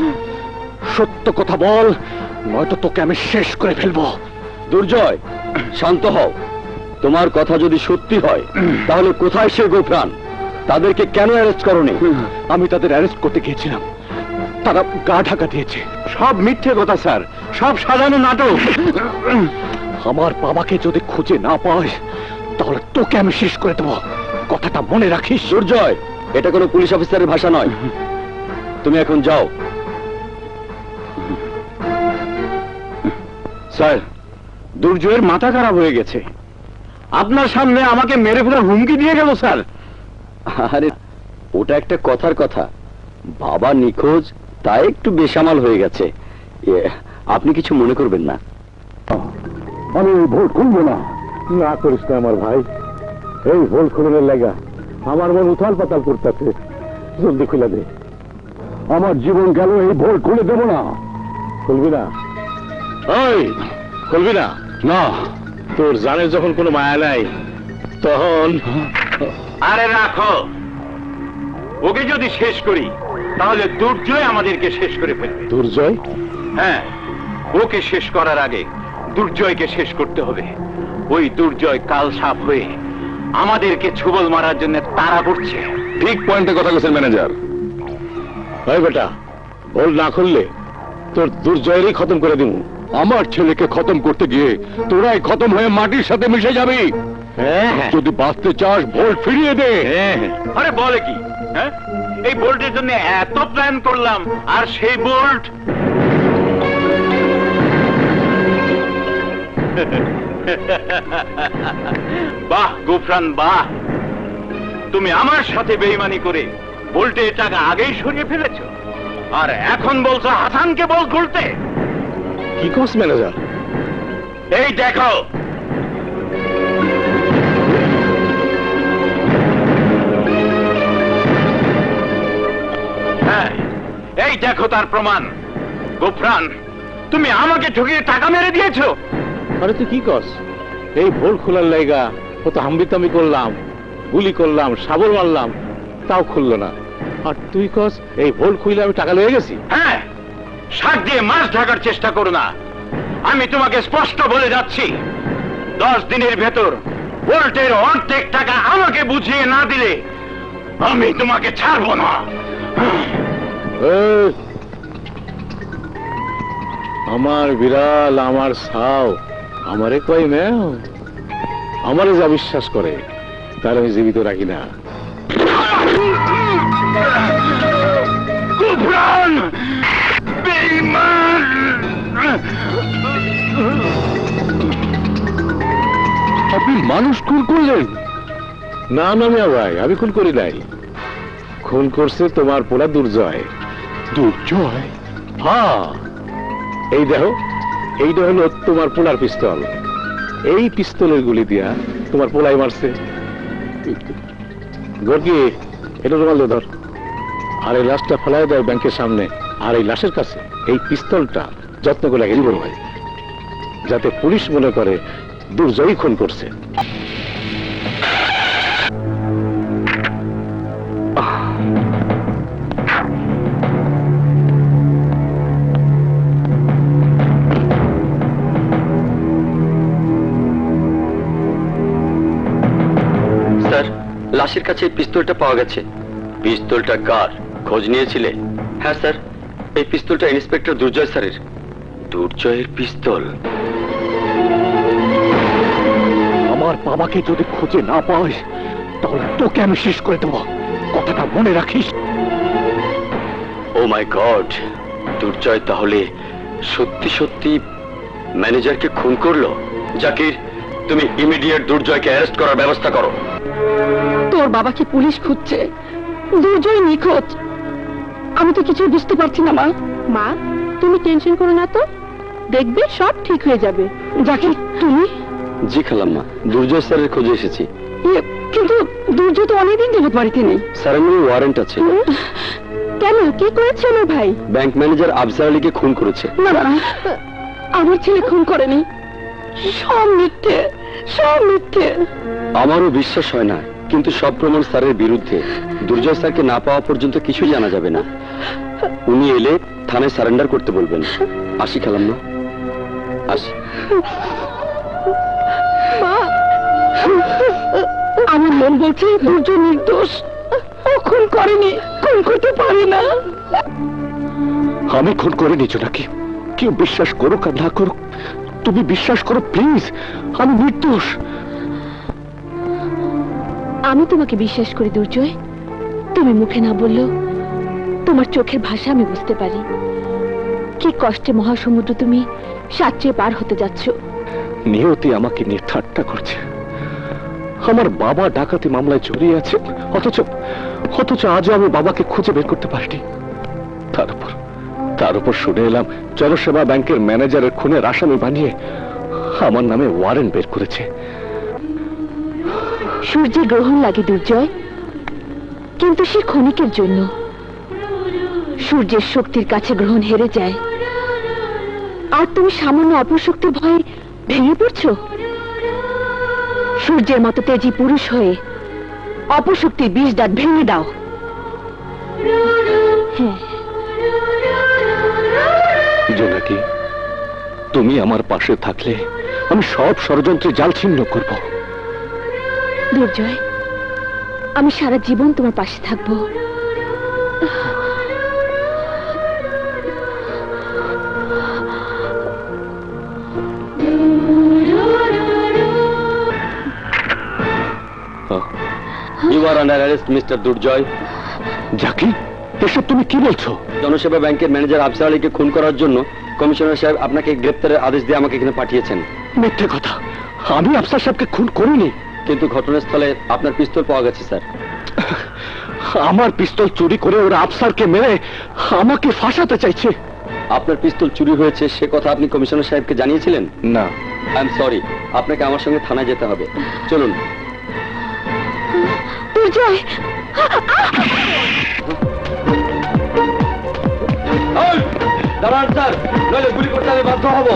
সত্য কথা বল, নয়তো তোকে আমি শেষ করে ফেলবো। দুর্জয়, শান্ত হও। তোমার কথা যদি সত্যি হয় তাহলে কোথায় সে গোফরান? তাদেরকে কেন অ্যারেস্ট করোনি? আমি তাদের অ্যারেস্ট করতে গিয়েছিলাম, তারা গা ঢাকা দিয়েছে। সব মিথ্যে কথা স্যার, সব সাজানো নাটক। আমার বাবাকে যদি খুঁজে না পাই তাহলে তোকে আমি শেষ করে দেবো, কথাটা মনে রাখিস। দুর্জয়, এটা কোনো পুলিশ অফিসারের ভাষা নয়। তুমি এখন যাও। স্যার, দুর্জয়ের মাথা খারাপ হয়ে গেছে। আপনার সামনে আমাকে মেরে ফেলার হুমকি দিয়ে গেল স্যার। আরে ওটা একটা কথার কথা, বাবা নিখোঁজ তাই একটু বেসামাল হয়ে গেছে। আপনি কিছু মনে করবেন না। আমি এই ভোট খুলবো না। না করিস না আমার ভাই, এই ভোল খুলনের লাগা আমার মন উথাল পাতাল করতেছে। জলদি খুলে দে। আমার জীবন গেল, এই ভোট খুলে দেবো না। খুলবি না? ওই খুলবি না? না, তোর জানের যখন কোনো মায়া নাই তখন। আরে রাখো, ওকে যদি শেষ করি তাহলে দুর্জয় আমাদেরকে শেষ করে ফেলবে। দুর্জয়? হ্যাঁ, ওকে শেষ করার আগে দুর্জয়কে শেষ করতে হবে। ওই দুর্জয় কাল সাপ হয়ে আমাদেরকে ছুবল মারার জন্য তাড়া করছে। ঠিক পয়েন্টে কথা বলছেন ম্যানেজার। ভাই বেটা, ভোল না খুললে তোর দুর্জয়েরই খতম করে দিব। আমার ছেলেকে খতম করতে গিয়ে তোরাই খতম হয়ে মাটির সাথে মিশে যাবি। হ্যাঁ, যদি বাঁচতে চাস ভোট ফিরিয়ে দে। আরে বলে কি? হ্যাঁ, এই বোল্টের জন্য এত প্ল্যান করলাম, আর সেই বোল্ট বাহ গুফরান বাহ, তুমি আমার সাথে বেইমানি করে বোল্টের টাকা আগেই সরিয়ে ফেলেছ, আর এখন বলছো হাসানকে বল খুলতে। কি কস ম্যানেজার? এই দেখো, হ্যাঁ এই দেখো তার প্রমাণ। গুফরান, তুমি আমাকে ঠকিয়ে টাকা মেরে দিয়েছো। আরে তুই কি কস? এই ভোল খোলার লাইগা কত হাম্বিতামি করলাম, গুলি করলাম, সাবল মারলাম, তাও খুললো না। আর তুই কস এই ভোল খুইলে আমি টাকা লয়ে গেছি? হ্যাঁ, শাক দিয়ে মাছ ঢাকার চেষ্টা করো না। আমি তোমাকে স্পষ্ট বলে যাচ্ছি, 10 দিনের ভেতর ভোল্টের অর্ধেক টাকা আমাকে বুঝিয়ে না দিলে আমি তোমাকে ছাড়বো না। এই, আমার বিড়াল, আমার ছাও আমারে কয় ম্যাও, আমারে যা বিশ্বাস করে তার আমি জীবিত রাখি না। গুফরান, বেঈমান! আপনি মানুষ খুন করলেন? না না মিয়া ভাই, আমি খুন করি নাই। খুন করছে তোমার পোলা দুর্জয়। দুর্জয়? হ্যাঁ, এই দেখো, এইটা হলো তোমার পোলার পিস্তল। এই পিস্তলের গুলি দিয়া তোমার পোলাই মারছে। গর্গি, এটা তোমার ধর। আর এই লাশটা ফেলাই দেয় ব্যাংকের সামনে, আর এই লাশের কাছে এই পিস্তলটা যত্ন করে রেখে দিবো ভাই, যাতে পুলিশ মনে করে দুর্জয়ই খুন করছে। স্যার, লাশের কাছে এই পিস্তলটা পাওয়া গেছে। পিস্তলটা কার খোঁজ নিয়েছিলে? হ্যাঁ স্যার, এই পিস্তলটা ইন্সপেক্টর দুর্জয় স্যারের। দুর্জয়ের পিস্তল? আমার বাবাকে যদি খুঁজে না পাই তাহলে তোকে আমি শেষ করে দেবো, কথাটা মনে রাখিস। ও মাই গড, দুর্জয় তাহলে সত্যি সত্যি ম্যানেজারকে খুন করলো। জাকির, তুমি ইমিডিয়েট দুর্জয়কে অ্যারেস্ট করার ব্যবস্থা করো। তোর বাবাকে পুলিশ খুঁজছে, দুর্জয় নিখোঁজ। আমি তো কিছু বুঝতে পারছি না মা। মা, তুমি টেনশন করো না তো, দেখবে সব ঠিক হয়ে যাবে। জাকির, তুমি? জি খালাম্মা, দুর্জয় স্যারের খোঁজে এসেছি। কিন্তু দুর্জয় তো অনেকদিন যাবত বাড়িতে নেই। স্যারের নামে ওয়ারেন্ট আছে। কেন, কি করেছে আমার ভাই? ব্যাংক ম্যানেজার আফজার আলীকে খুন করেছে। না না, আমার ছেলে খুন করেনি, সব মিথ্যে, সব মিথ্যে। আমারও বিশ্বাস হয় না, কিন্তু সব প্রমাণ স্যারের বিরুদ্ধে। দুর্জয় স্যারকে না পাওয়া পর্যন্ত কিছুই জানা যাবে না। উনি এলে থানায় সারেন্ডার করতে বলবেন। আসি খালাম্মা, আসি। মা, আমার মন বলছে দুর্জয় নির্দোষ, ও খুন করেনি, খুন করতে পারে না। আমি খুন করিনি জোনাকি। কেউ বিশ্বাস করুক আর না করুক, তুমি বিশ্বাস করো প্লিজ, আমি নির্দোষ। আমি তোমাকে বিশ্বাস করি দুর্জয়। তুমি মুখে না বললেও তোমার চোখের ভাষা আমি বুঝতে পারি। কি কষ্টে মহাসমুদ্র তুমি সাঁতরে পার হতে যাচ্ছ। নিয়তি আমাকে নিয়ে ঠাট্টা করছে। আমার বাবা ডাকাতি মামলায় জড়িয়ে আছে, অথচ আজও আমি বাবাকে খুঁজে বের করতে পারিনি। তার উপর শুনে এলাম জনসেবা ব্যাংকের ম্যানেজারের খুনের আসামি বানিয়ে আমার নামে ওয়ারেন্ট বের করেছে। সূর্যের গ্রহণ লাগে দুর্জয়, কিন্তু সে ক্ষণিকের জন্য। সূর্যের শক্তির কাছে গ্রহণ হেরে যায়, আর তুমি সামান্য অপশক্তির ভয়ে ভেঙে পড়ছো। সূর্যের মতো তেজি পুরুষ হয়ে অপশক্তির বিষ দাঁত ভেঙে দাও। হ্যাঁ জোনাকি, তুমি আমার পাশে থাকলে আমি সব ষড়যন্ত্রে জাল ছিন্ন করব। দুর্জয়, আমি সারা জীবন তোমার পাশে থাকবো। You are under arrest mister Durjoy. Zaki, এসব তুমি কি বলছো? জনসেবা ব্যাংকের ম্যানেজার আফসার আলীকে খুন করার জন্য কমিশনার সাহেব আপনাকে গ্রেপ্তারের আদেশ দিয়ে আমাকে এখানে পাঠিয়েছেন। মিথ্যে কথা, আমি আফসার সাহেবকে খুন করিনি। কিন্তু ঘটনাস্থলে আপনার পিস্তল পাওয়া গেছে স্যার। আমার পিস্তল চুরি করে ওরা আফসারকে মেরে আমাকে ফাঁসাতে চাইছে। আপনার পিস্তল চুরি হয়েছে সে কথা আপনি কমিশনার সাহেবকে জানিয়েছিলেন? না। আই এম সরি, আপনাকে আমার সঙ্গে থানায় যেতে হবে। চলুন। দুর্জয়, দাঁড়ান স্যার, নইলে গুলি করতে আমি বাধ্য হব।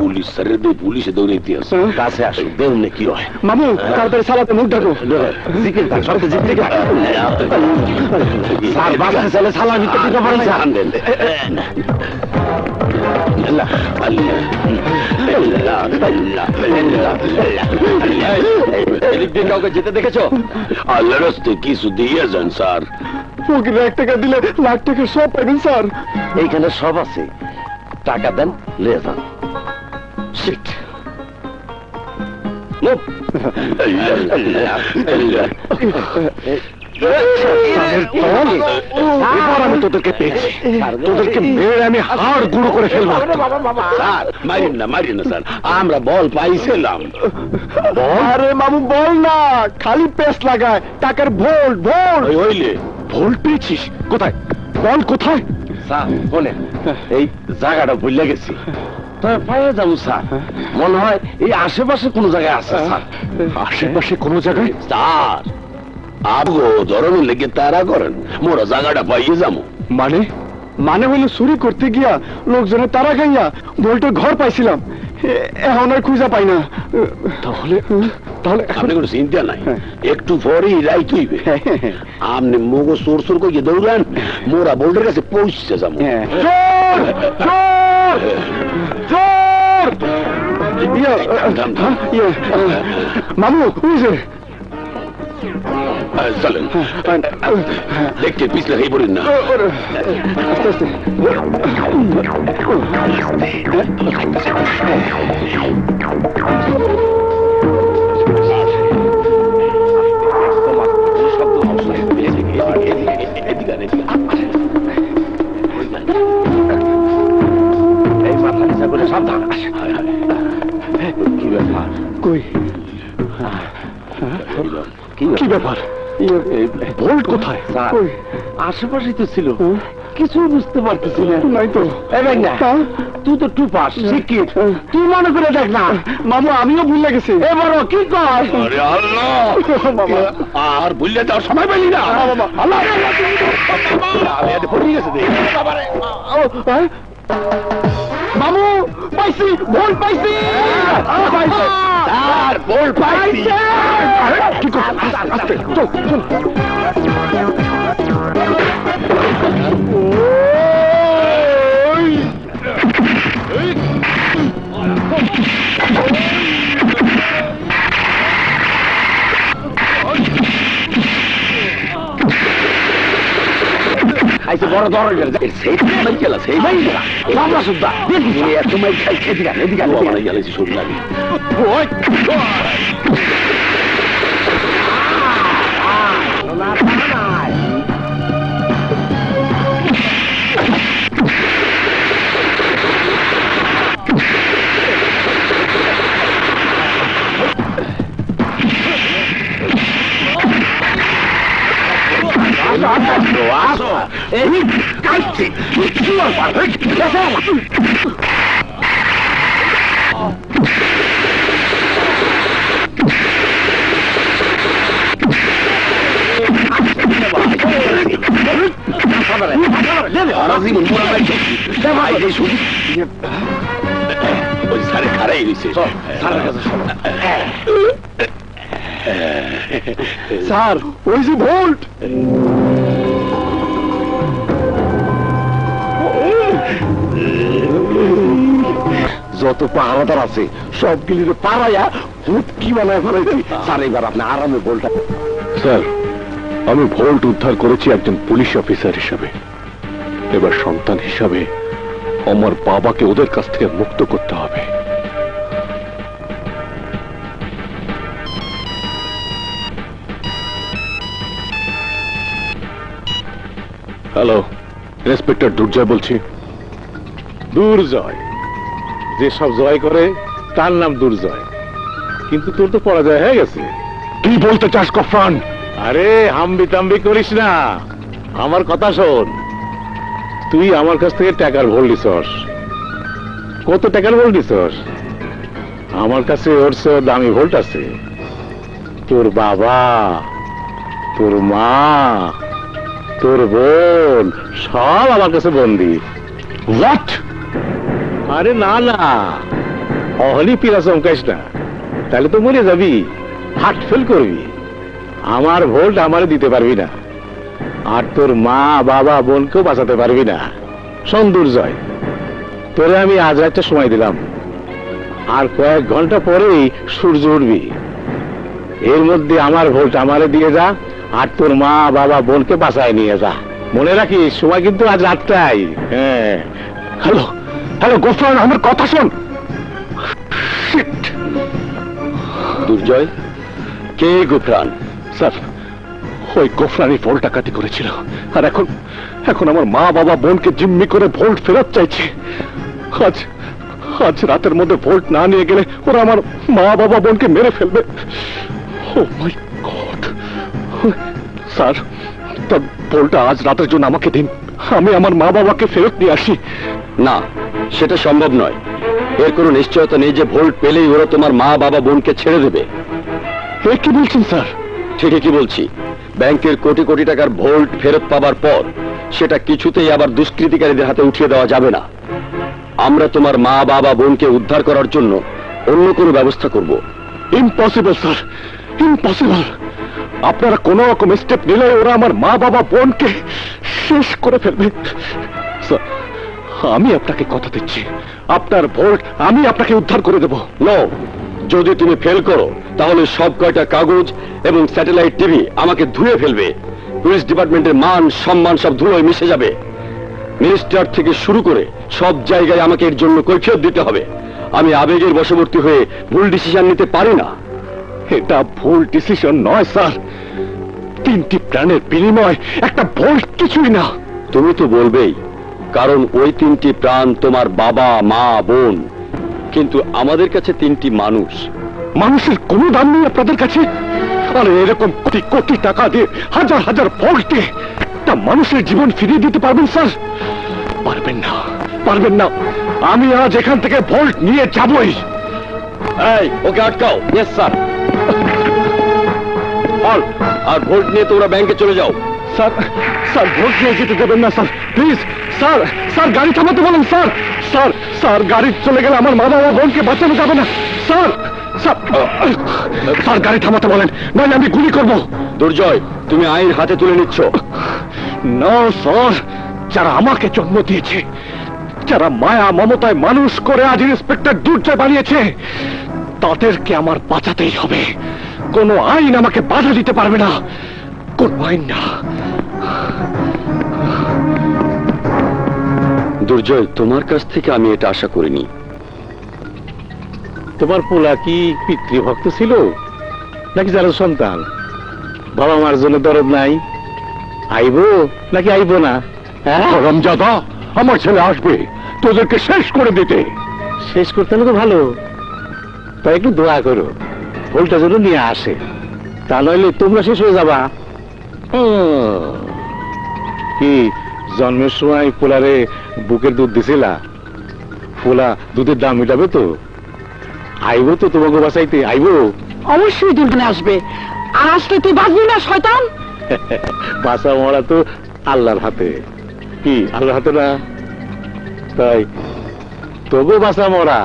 পুলিশ স্যারের পুলিশে দৌড়ে ইতিহাস কাছে আসো, দেখুন কি হয়। মামু, তাড়াতাড়ি সালাতে মুখ ঢাকো। জিকির থাক, সবকে জিকির থাক। স্যার বাসা চলে সালাম দিতে দিতে পারেন স্যার। আল্লাহ আল্লাহ আল্লাহ আল্লাহ আল্লাহ। এদিক দিয়ে কাউকে যেতে দেখেছো? আল্লাহর রাস্তায় কিছু দিয়ে যান স্যার। ফকির 1 টাকা দিলে লাখ টাকা সব পাবেন স্যার। এইখানে সব আছে, টাকা দেন, লে যান। শিট। এবার আমি তোদেরকে পেয়েছি, তোদেরকে মেরে আমি হাড় গুঁড়ো করে ফেলবো। স্যার মারিন না স্যার, আমরা বল পাইছিলাম। আরে মামু, বল না, খালি পেস লাগায়। টাকার ভোল্ট হইলে ভোল্ট পেয়েছিস? কোথায় বল, কোথায়? স্যার বলেন, এই জায়গাটা ভুলে গেছি, তবে পাইয়ে যাবো স্যার। মনে হয় এই আশেপাশে কোনো জায়গায় আছে স্যার। আশেপাশে কোনো জায়গায়? স্যার আপগো ধরনের লেগে তারা করেন, মোরা জায়গাটা পাইয়ে যাবো। মানে হলো চুরি করতে গিয়া লোকজনের তারা খাইয়া ভোল্টের ঘর পাইছিলাম, এখন আর খুঁজা পাই না। তাহলে আপনি কোনো চিন্তা নাই, একটু পরেই রাইত হইবে। আপনি মগো চোর কইকে দৌড়ান, মোরা বোল্টের কাছে পৌঁছে যাবো। মামু, চলেন, দেখতে পিছলে হয়ে পড়েন না। এই মাথা নিচা করে সাবধান। কি ব্যাপার? কই কি ব্যাপার? ভোল্ট কোথায়? আশেপাশে তো ছিল, কিছু বুঝতে পারতেছি না। নাই তো। তুই তো টুপাস, শিক্ষিত, তুই মনে করে দেখ না। মামু, আমিও ভুলে গেছি। এবার কি কর? আর ভুললে যাওয়ার সময় পেলি না। মামু, পাইছি, ভোল্ট পাইছি। ভোল্ট পাইছি। আস্তে চল চল খাইছে বড় ধরনের সেই মাই গেলা সেই মাই গেলা আমরা সুদ্ধা দেখি এত মাই খাইছে এদিকে মানে গেলেছি শুরু লাগে ওই সারে খারাই দিছে স্যার ওই যে ভোল্ট যত পাহারাদার আছে সব গিলিতে পাড়াইয়া হুটকি বানায় ফেলাইছি স্যার এবার আপনি আরামে ভোল্টটা স্যার আমি ভোল্ট উদ্ধার করেছি একজন পুলিশ অফিসার হিসাবে এবার সন্তান হিসাবে আমার বাবাকে ওদের কাছ থেকে মুক্ত করতে হবে হ্যালো ইন্সপেক্টর দুর্জয় বলছি দুর্জয় যেসব জয় করে তার নাম দুর্জয় কিন্তু তোর তো পরাজয় হয়ে গেছে কি বলতে চাস কফরান আরে হাম্বি তাম্বি করিস না আমার কথা শোন তুই আমার কাছ থেকে টাকার ভোল দিছস কত টাকার ভোল দিছস আমার কাছে ওর চেয়ে দামি ভোল্ট আছে তোর বাবা তোর মা তোর বোন সব আমার কাছে বন্দি হোয়াট আরে না না অহলি পিরা চমকাইস না তাহলে তো মরে যাবি হার্ট ফেল করবি আমার ভোল্ট আমারে দিতে পারবি না আর তোর মা বাবা বোনকেও বাঁচাতে পারবি না শোন দুর্জয় তোরে আমি আজ একটা সময় দিলাম আর কয়েক ঘন্টা পরেই সূর্য উঠবি এর মধ্যে আমার ভোল্ট আমারে দিয়ে যা আর তোর মা বাবা বোনকে বাঁচায় নিয়ে যা মনে রাখিস সময় কিন্তু আজ রাতটাই হ্যাঁ হ্যালো হ্যালো গোফরান আমার কথা শোন দুর্জয় কে গোফরান স্যার ওই গোফরানি ভোল্ট ডাকাতি করেছিল আর এখন এখন আমার মা বাবা বোনকে জিম্মি করে ভোল্ট ফেরত চাইছে আজ আজ রাতের মধ্যে ভোল্ট না নিয়ে গেলে ওরা আমার মা বাবা বোনকে মেরে ফেলবে ও মাই গড স্যার তার ভোল্টটা আজ রাতের জন্য আমাকে দিন আমি আমার মা বাবাকে ফেরত নিয়ে আসি না সেটা সম্ভব নয় এর কোনো নিশ্চয়তা নেই যে ভোল্ট পেলেই ওরা তোমার মা বাবা বোনকে ছেড়ে দেবে এ কি বলছেন স্যার ঠিকই কি বলছি ব্যাংকের কোটি কোটি টাকার ভোল্ট ফেরত পাবার পর সেটা কিছুতেই আবার দুষ্কৃতিকারীদের হাতে উঠিয়ে দেওয়া যাবে না আমরা তোমার মা বাবা বোনকে উদ্ধার করার জন্য অন্য কোনো ব্যবস্থা করব ইম্পসিবল স্যার ইম্পসিবল আপনারা কোন রকম স্টেপ নিলে ওরা আমার মা বাবা বোনকে শেষ করে ফেলবে স্যার আমি আপনাকে কথা দিচ্ছি আপনার ভোল্ট আমি আপনাকে উদ্ধার করে দেব নো যদি তুমি ফেল করো তাহলে সব কয়টা কাগজ এবং স্যাটেলাইট টিভি আমাকে ধুয়ে ফেলবে পুলিশ ডিপার্টমেন্টের মান সম্মান সব ধুলোয় মিশে যাবে মিনিস্টার থেকে শুরু করে সব জায়গায় আমাকে এর জন্য কৈফিয়ত দিতে হবে আমি আবেগের বশবর্তী হয়ে ভুল ডিসিশন নিতে পারি না এটা ভুল ডিসিশন নয় স্যার 3টি প্রাণের বিনিময় একটা ভোল্ট কিছুই না তুমি তো বলবেই কারণ ওই 3টি প্রাণ তোমার বাবা মা বোন কিন্তু আমাদের কাছে 3টি মানুষ মানুষের কোনো দাম নেই আপনাদের কাছে আরে এরকম কোটি কোটি টাকা দিয়ে হাজার হাজার ভোল্টে একটা মানুষের জীবন ফিরিয়ে দিতে পারবেন স্যার পারবেন না পারবেন না আমি আজ এখান থেকে ভোল্ট নিয়ে যাবই এই ওকে আটকাও ইয়েস স্যার আর ভোল্ট নিয়ে তোমরা ব্যাংকে চলে যাও স্যার স্যার ভোট নিয়ে যেতে দেবেন না স্যার প্লিজ স্যার স্যার গাড়ি থামাতে বলুন স্যার স্যার স্যার গাড়ি চলে গেলে আমার মা বাবা বোনকে বাঁচানো যাবে না স্যার স্যার গাড়ি থামাতে বলেন, নইলে আমি গুলি করব। দুর্জয়, তুমি আইন হাতে তুলে নিচ্ছ। না স্যার, যারা আমাকে জন্ম দিয়েছে, যারা মায়া মমতায় মানুষ করে আজ ইন্সপেক্টর দুর্জয় বানিয়েছে, তাদেরকে আমার বাঁচাতেই হবে। কোনো আইন আমাকে বাধা দিতে পারবে না, কোন আইন না। দুর্জয়, তোমার কাছ থেকে আমি এটা আশা করিনি। তোমার পোলা কি পিতৃভক্ত ছিল নাকি যারা সন্তান? বাবা মার জন্য দরদ নাই, আইবো নাকি আইবো না? রমজাদা, আমার ছেলে আসবে তোদেরকে শেষ করে দিতে। শেষ করতে হলে তো ভালো, তাই একটু দোয়া করো ভুলটা যেন নিয়ে আসে, তা নইলে তোমরা শেষ হয়ে যাবা। কি জন্মের সময় পোলারে বুকের দুধ দিছিলা? পোলা দুধের দাম মিটাবে তো? আইবো তো তোমাকে বাঁচাইতে? আইবো, অবশ্যই দুর্জনে আসবে। আর আসলে তুই বাঁচবি না শয়তান। বাঁচা মরা তো আল্লাহর হাতে। কি আল্লাহর হাতে না? তাই তবু বাঁচা মরা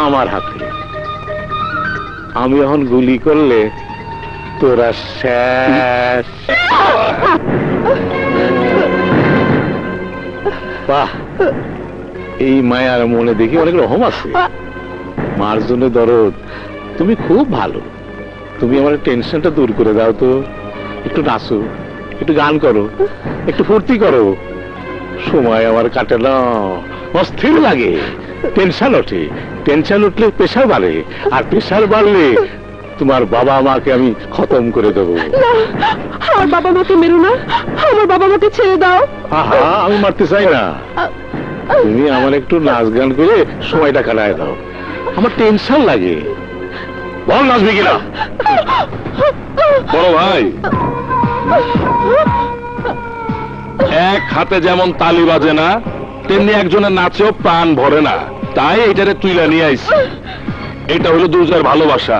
আমার হাতে। আমি এখন গুলি করলে তোরা শেষ। বাহ, এই মায়ার মনে দেখি অনেক রকম আছে। মার জন্য দরদ, তুমি খুব ভালো। তুমি আমার টেনশনটা দূর করে দাও তো। একটু নাচো, একটু গান করো, একটু ফুর্তি করো। সময় আমার কাটে না, অস্থির লাগে, টেনশন ওঠে। টেনশন উঠলে প্রেশার বাড়ে, আর প্রেশার বাড়লে তোমার বাবা মাকে আমি খতম করে দেবো। আমার বাবা মাকে মেরো না, আমার বাবা মাকে ছেড়ে দাও। আহা, আমি মারতে চাই না। তুমি আমার একটু নাচ গান করে সময়টা কাটায় দাও, আমার টেনশন লাগে। বল নাচবি কিনা? বড় ভাই, এক হাতে যেমন তালি বাজে না, তেমনি একজনের নাচেও প্রাণ ভরে না। তাই এটারে তুইলা নিয়ে আইছি। এটা হলো দুর্জয়ের ভালোবাসা।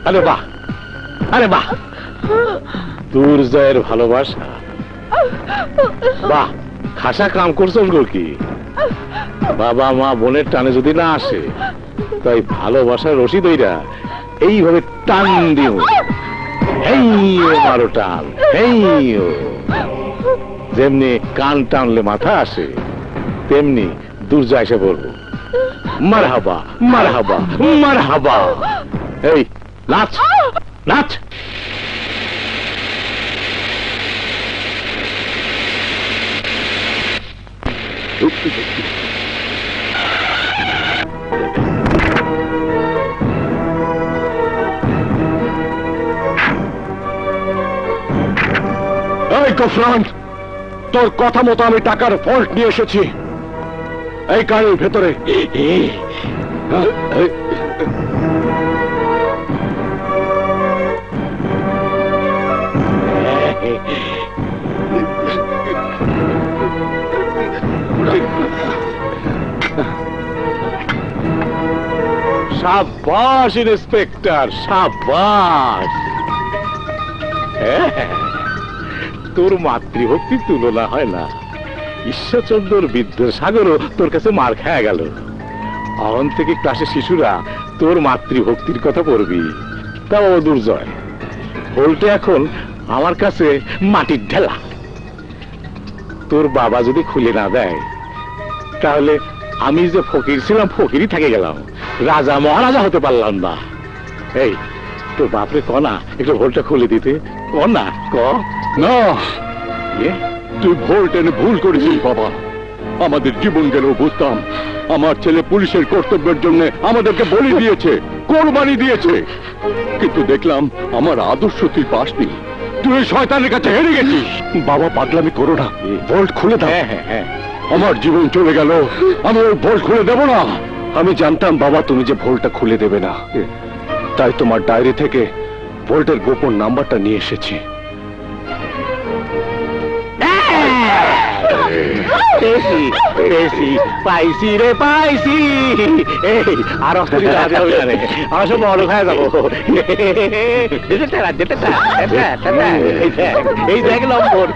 আরে বাহ, আরে বাহ, দুর্জয়ের ভালোবাসা। বাহ, খাসা কাম করছো কি? বাবা মা বোনের টানে যদি না আসে, তাই ভালোবাসার রশি দইরা এইভাবে টান দিও। এই মারো টান, এই যেমনি কান টানলে মাথা আসে, তেমনি দুর্জয় এসে বলবো মারহাবা, মারহাবা, মারহাবা। এই নাচ, নাচ। এই গফরান, তোর কথা মতো আমি টাকার ফল্ট নিয়ে এসেছি এই গাড়ির ভেতরে। সাবাস ইন্সপেক্টর, সাবাস। তোর মাতৃভক্তির তুলনা হয় না। ঈশ্বরচন্দ্র বিদ্যাসাগরও তোর কাছে মার খায়া গেল। অহন থেকে ক্লাসে শিশুরা তোর মাতৃভক্তির কথা পড়বি। তাও দুর্জয়, হোলটা এখন আমার কাছে মাটির ঢেলা। তোর বাবা যদি খুলে না দেয়, তাহলে আমি যে ফকির ছিলাম ফকিরই থেকে গেলাম, রাজা মহারাজা হতে পারলাম না। এই তোর বাপরে ক না একটু ভোলটা খুলে দিতে, ক না, ক না। তুই ভোল্ট এনে ভুল করেছিস বাবা। আমাদের জীবন গেলেও বুঝতাম আমার ছেলে পুলিশের কর্তব্যের জন্য আমাদেরকে বলি দিয়েছে, কোরবানি দিয়েছে। কিন্তু দেখলাম আমার আদর্শ তুই পাসনি, তুই শয়তানের কাছে হেরে গেছিস। বাবা পাগলামি করো না, ভোল্ট খুলে দাও। হ্যাঁ হ্যাঁ, আমার জীবন চলে গেল, আমি ওই ভোল্ট খুলে দেব না। আমি জানতাম বাবা তুমি যে ভোল্টটা খুলে দেবে না, তাই তোমার ডায়েরি থেকে ভোল্টের গোপন নাম্বারটা নিয়ে এসেছি। পাইছি রে, পাইছি। এই আর অসুবিধা হবে না রে, আমার সব বড় খায় যাবো। এই দেখ নম্বর,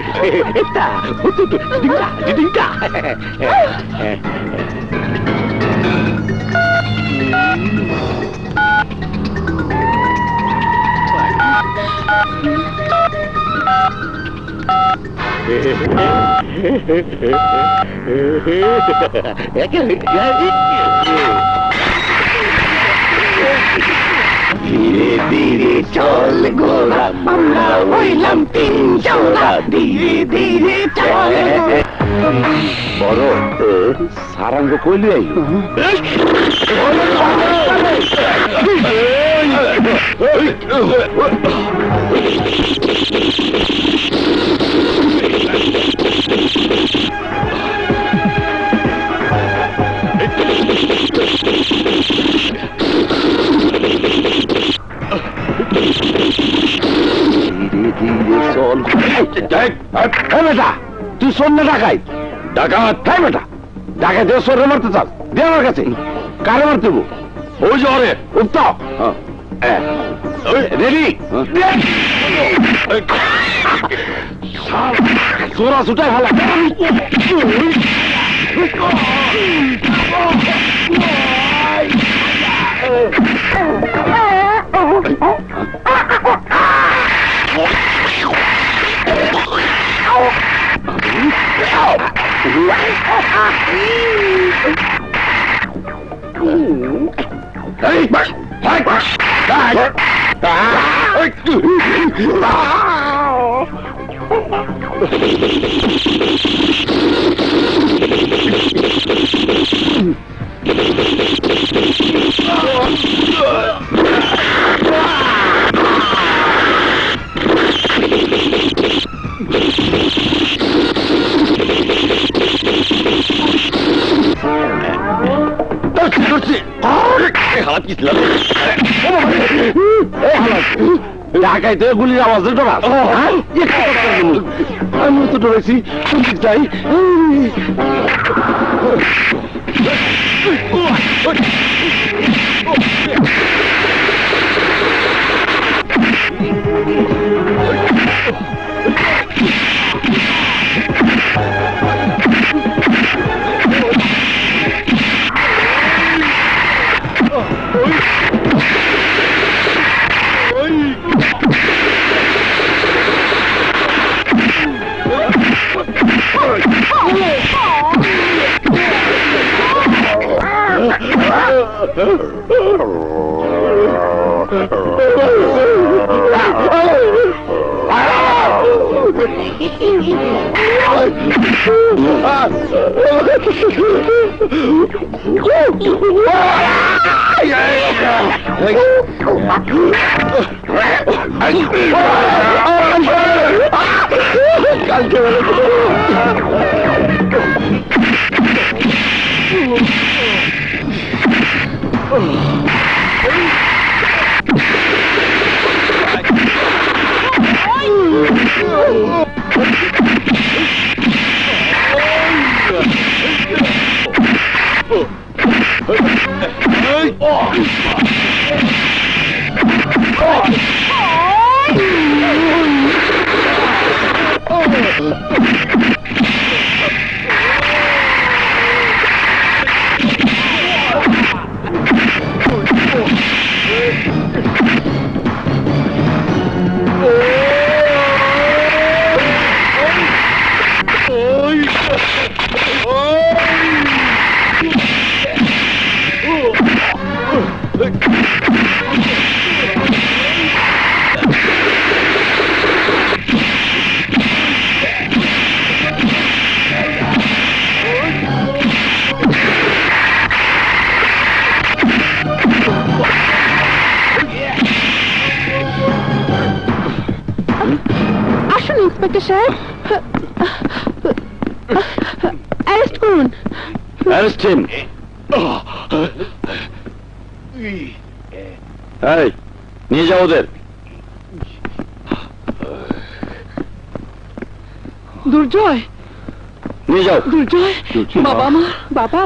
ধীরে ধীরে চল গোরা আমরা হইলাম তিন চৌরা ধীরে ধীরে চল বড় সারাঙ্গ কইলি আই ধীরে ধীরে চল বেটা তুই শোন না ডাকাই ডাকাত তাই বেটা ডাকাই দেব সরে মারতে চাস দে আমার কাছে কারে মারতে দেবো ওই যে ওরে উঠত রেডি চোরা ছুটাই ভালো ঢাকাইতে গুলির আওয়াজ ডরা আমি তো ডরেছি যাই আসুন ইন্সপেক্টর সাহেব, অ্যারেস্ট করুন। Arrest him. এই নিয়ে যাও ওদের। দুর্জয়, নিয়ে যাও। দুর্জয়, বাবা, মা, বাবা।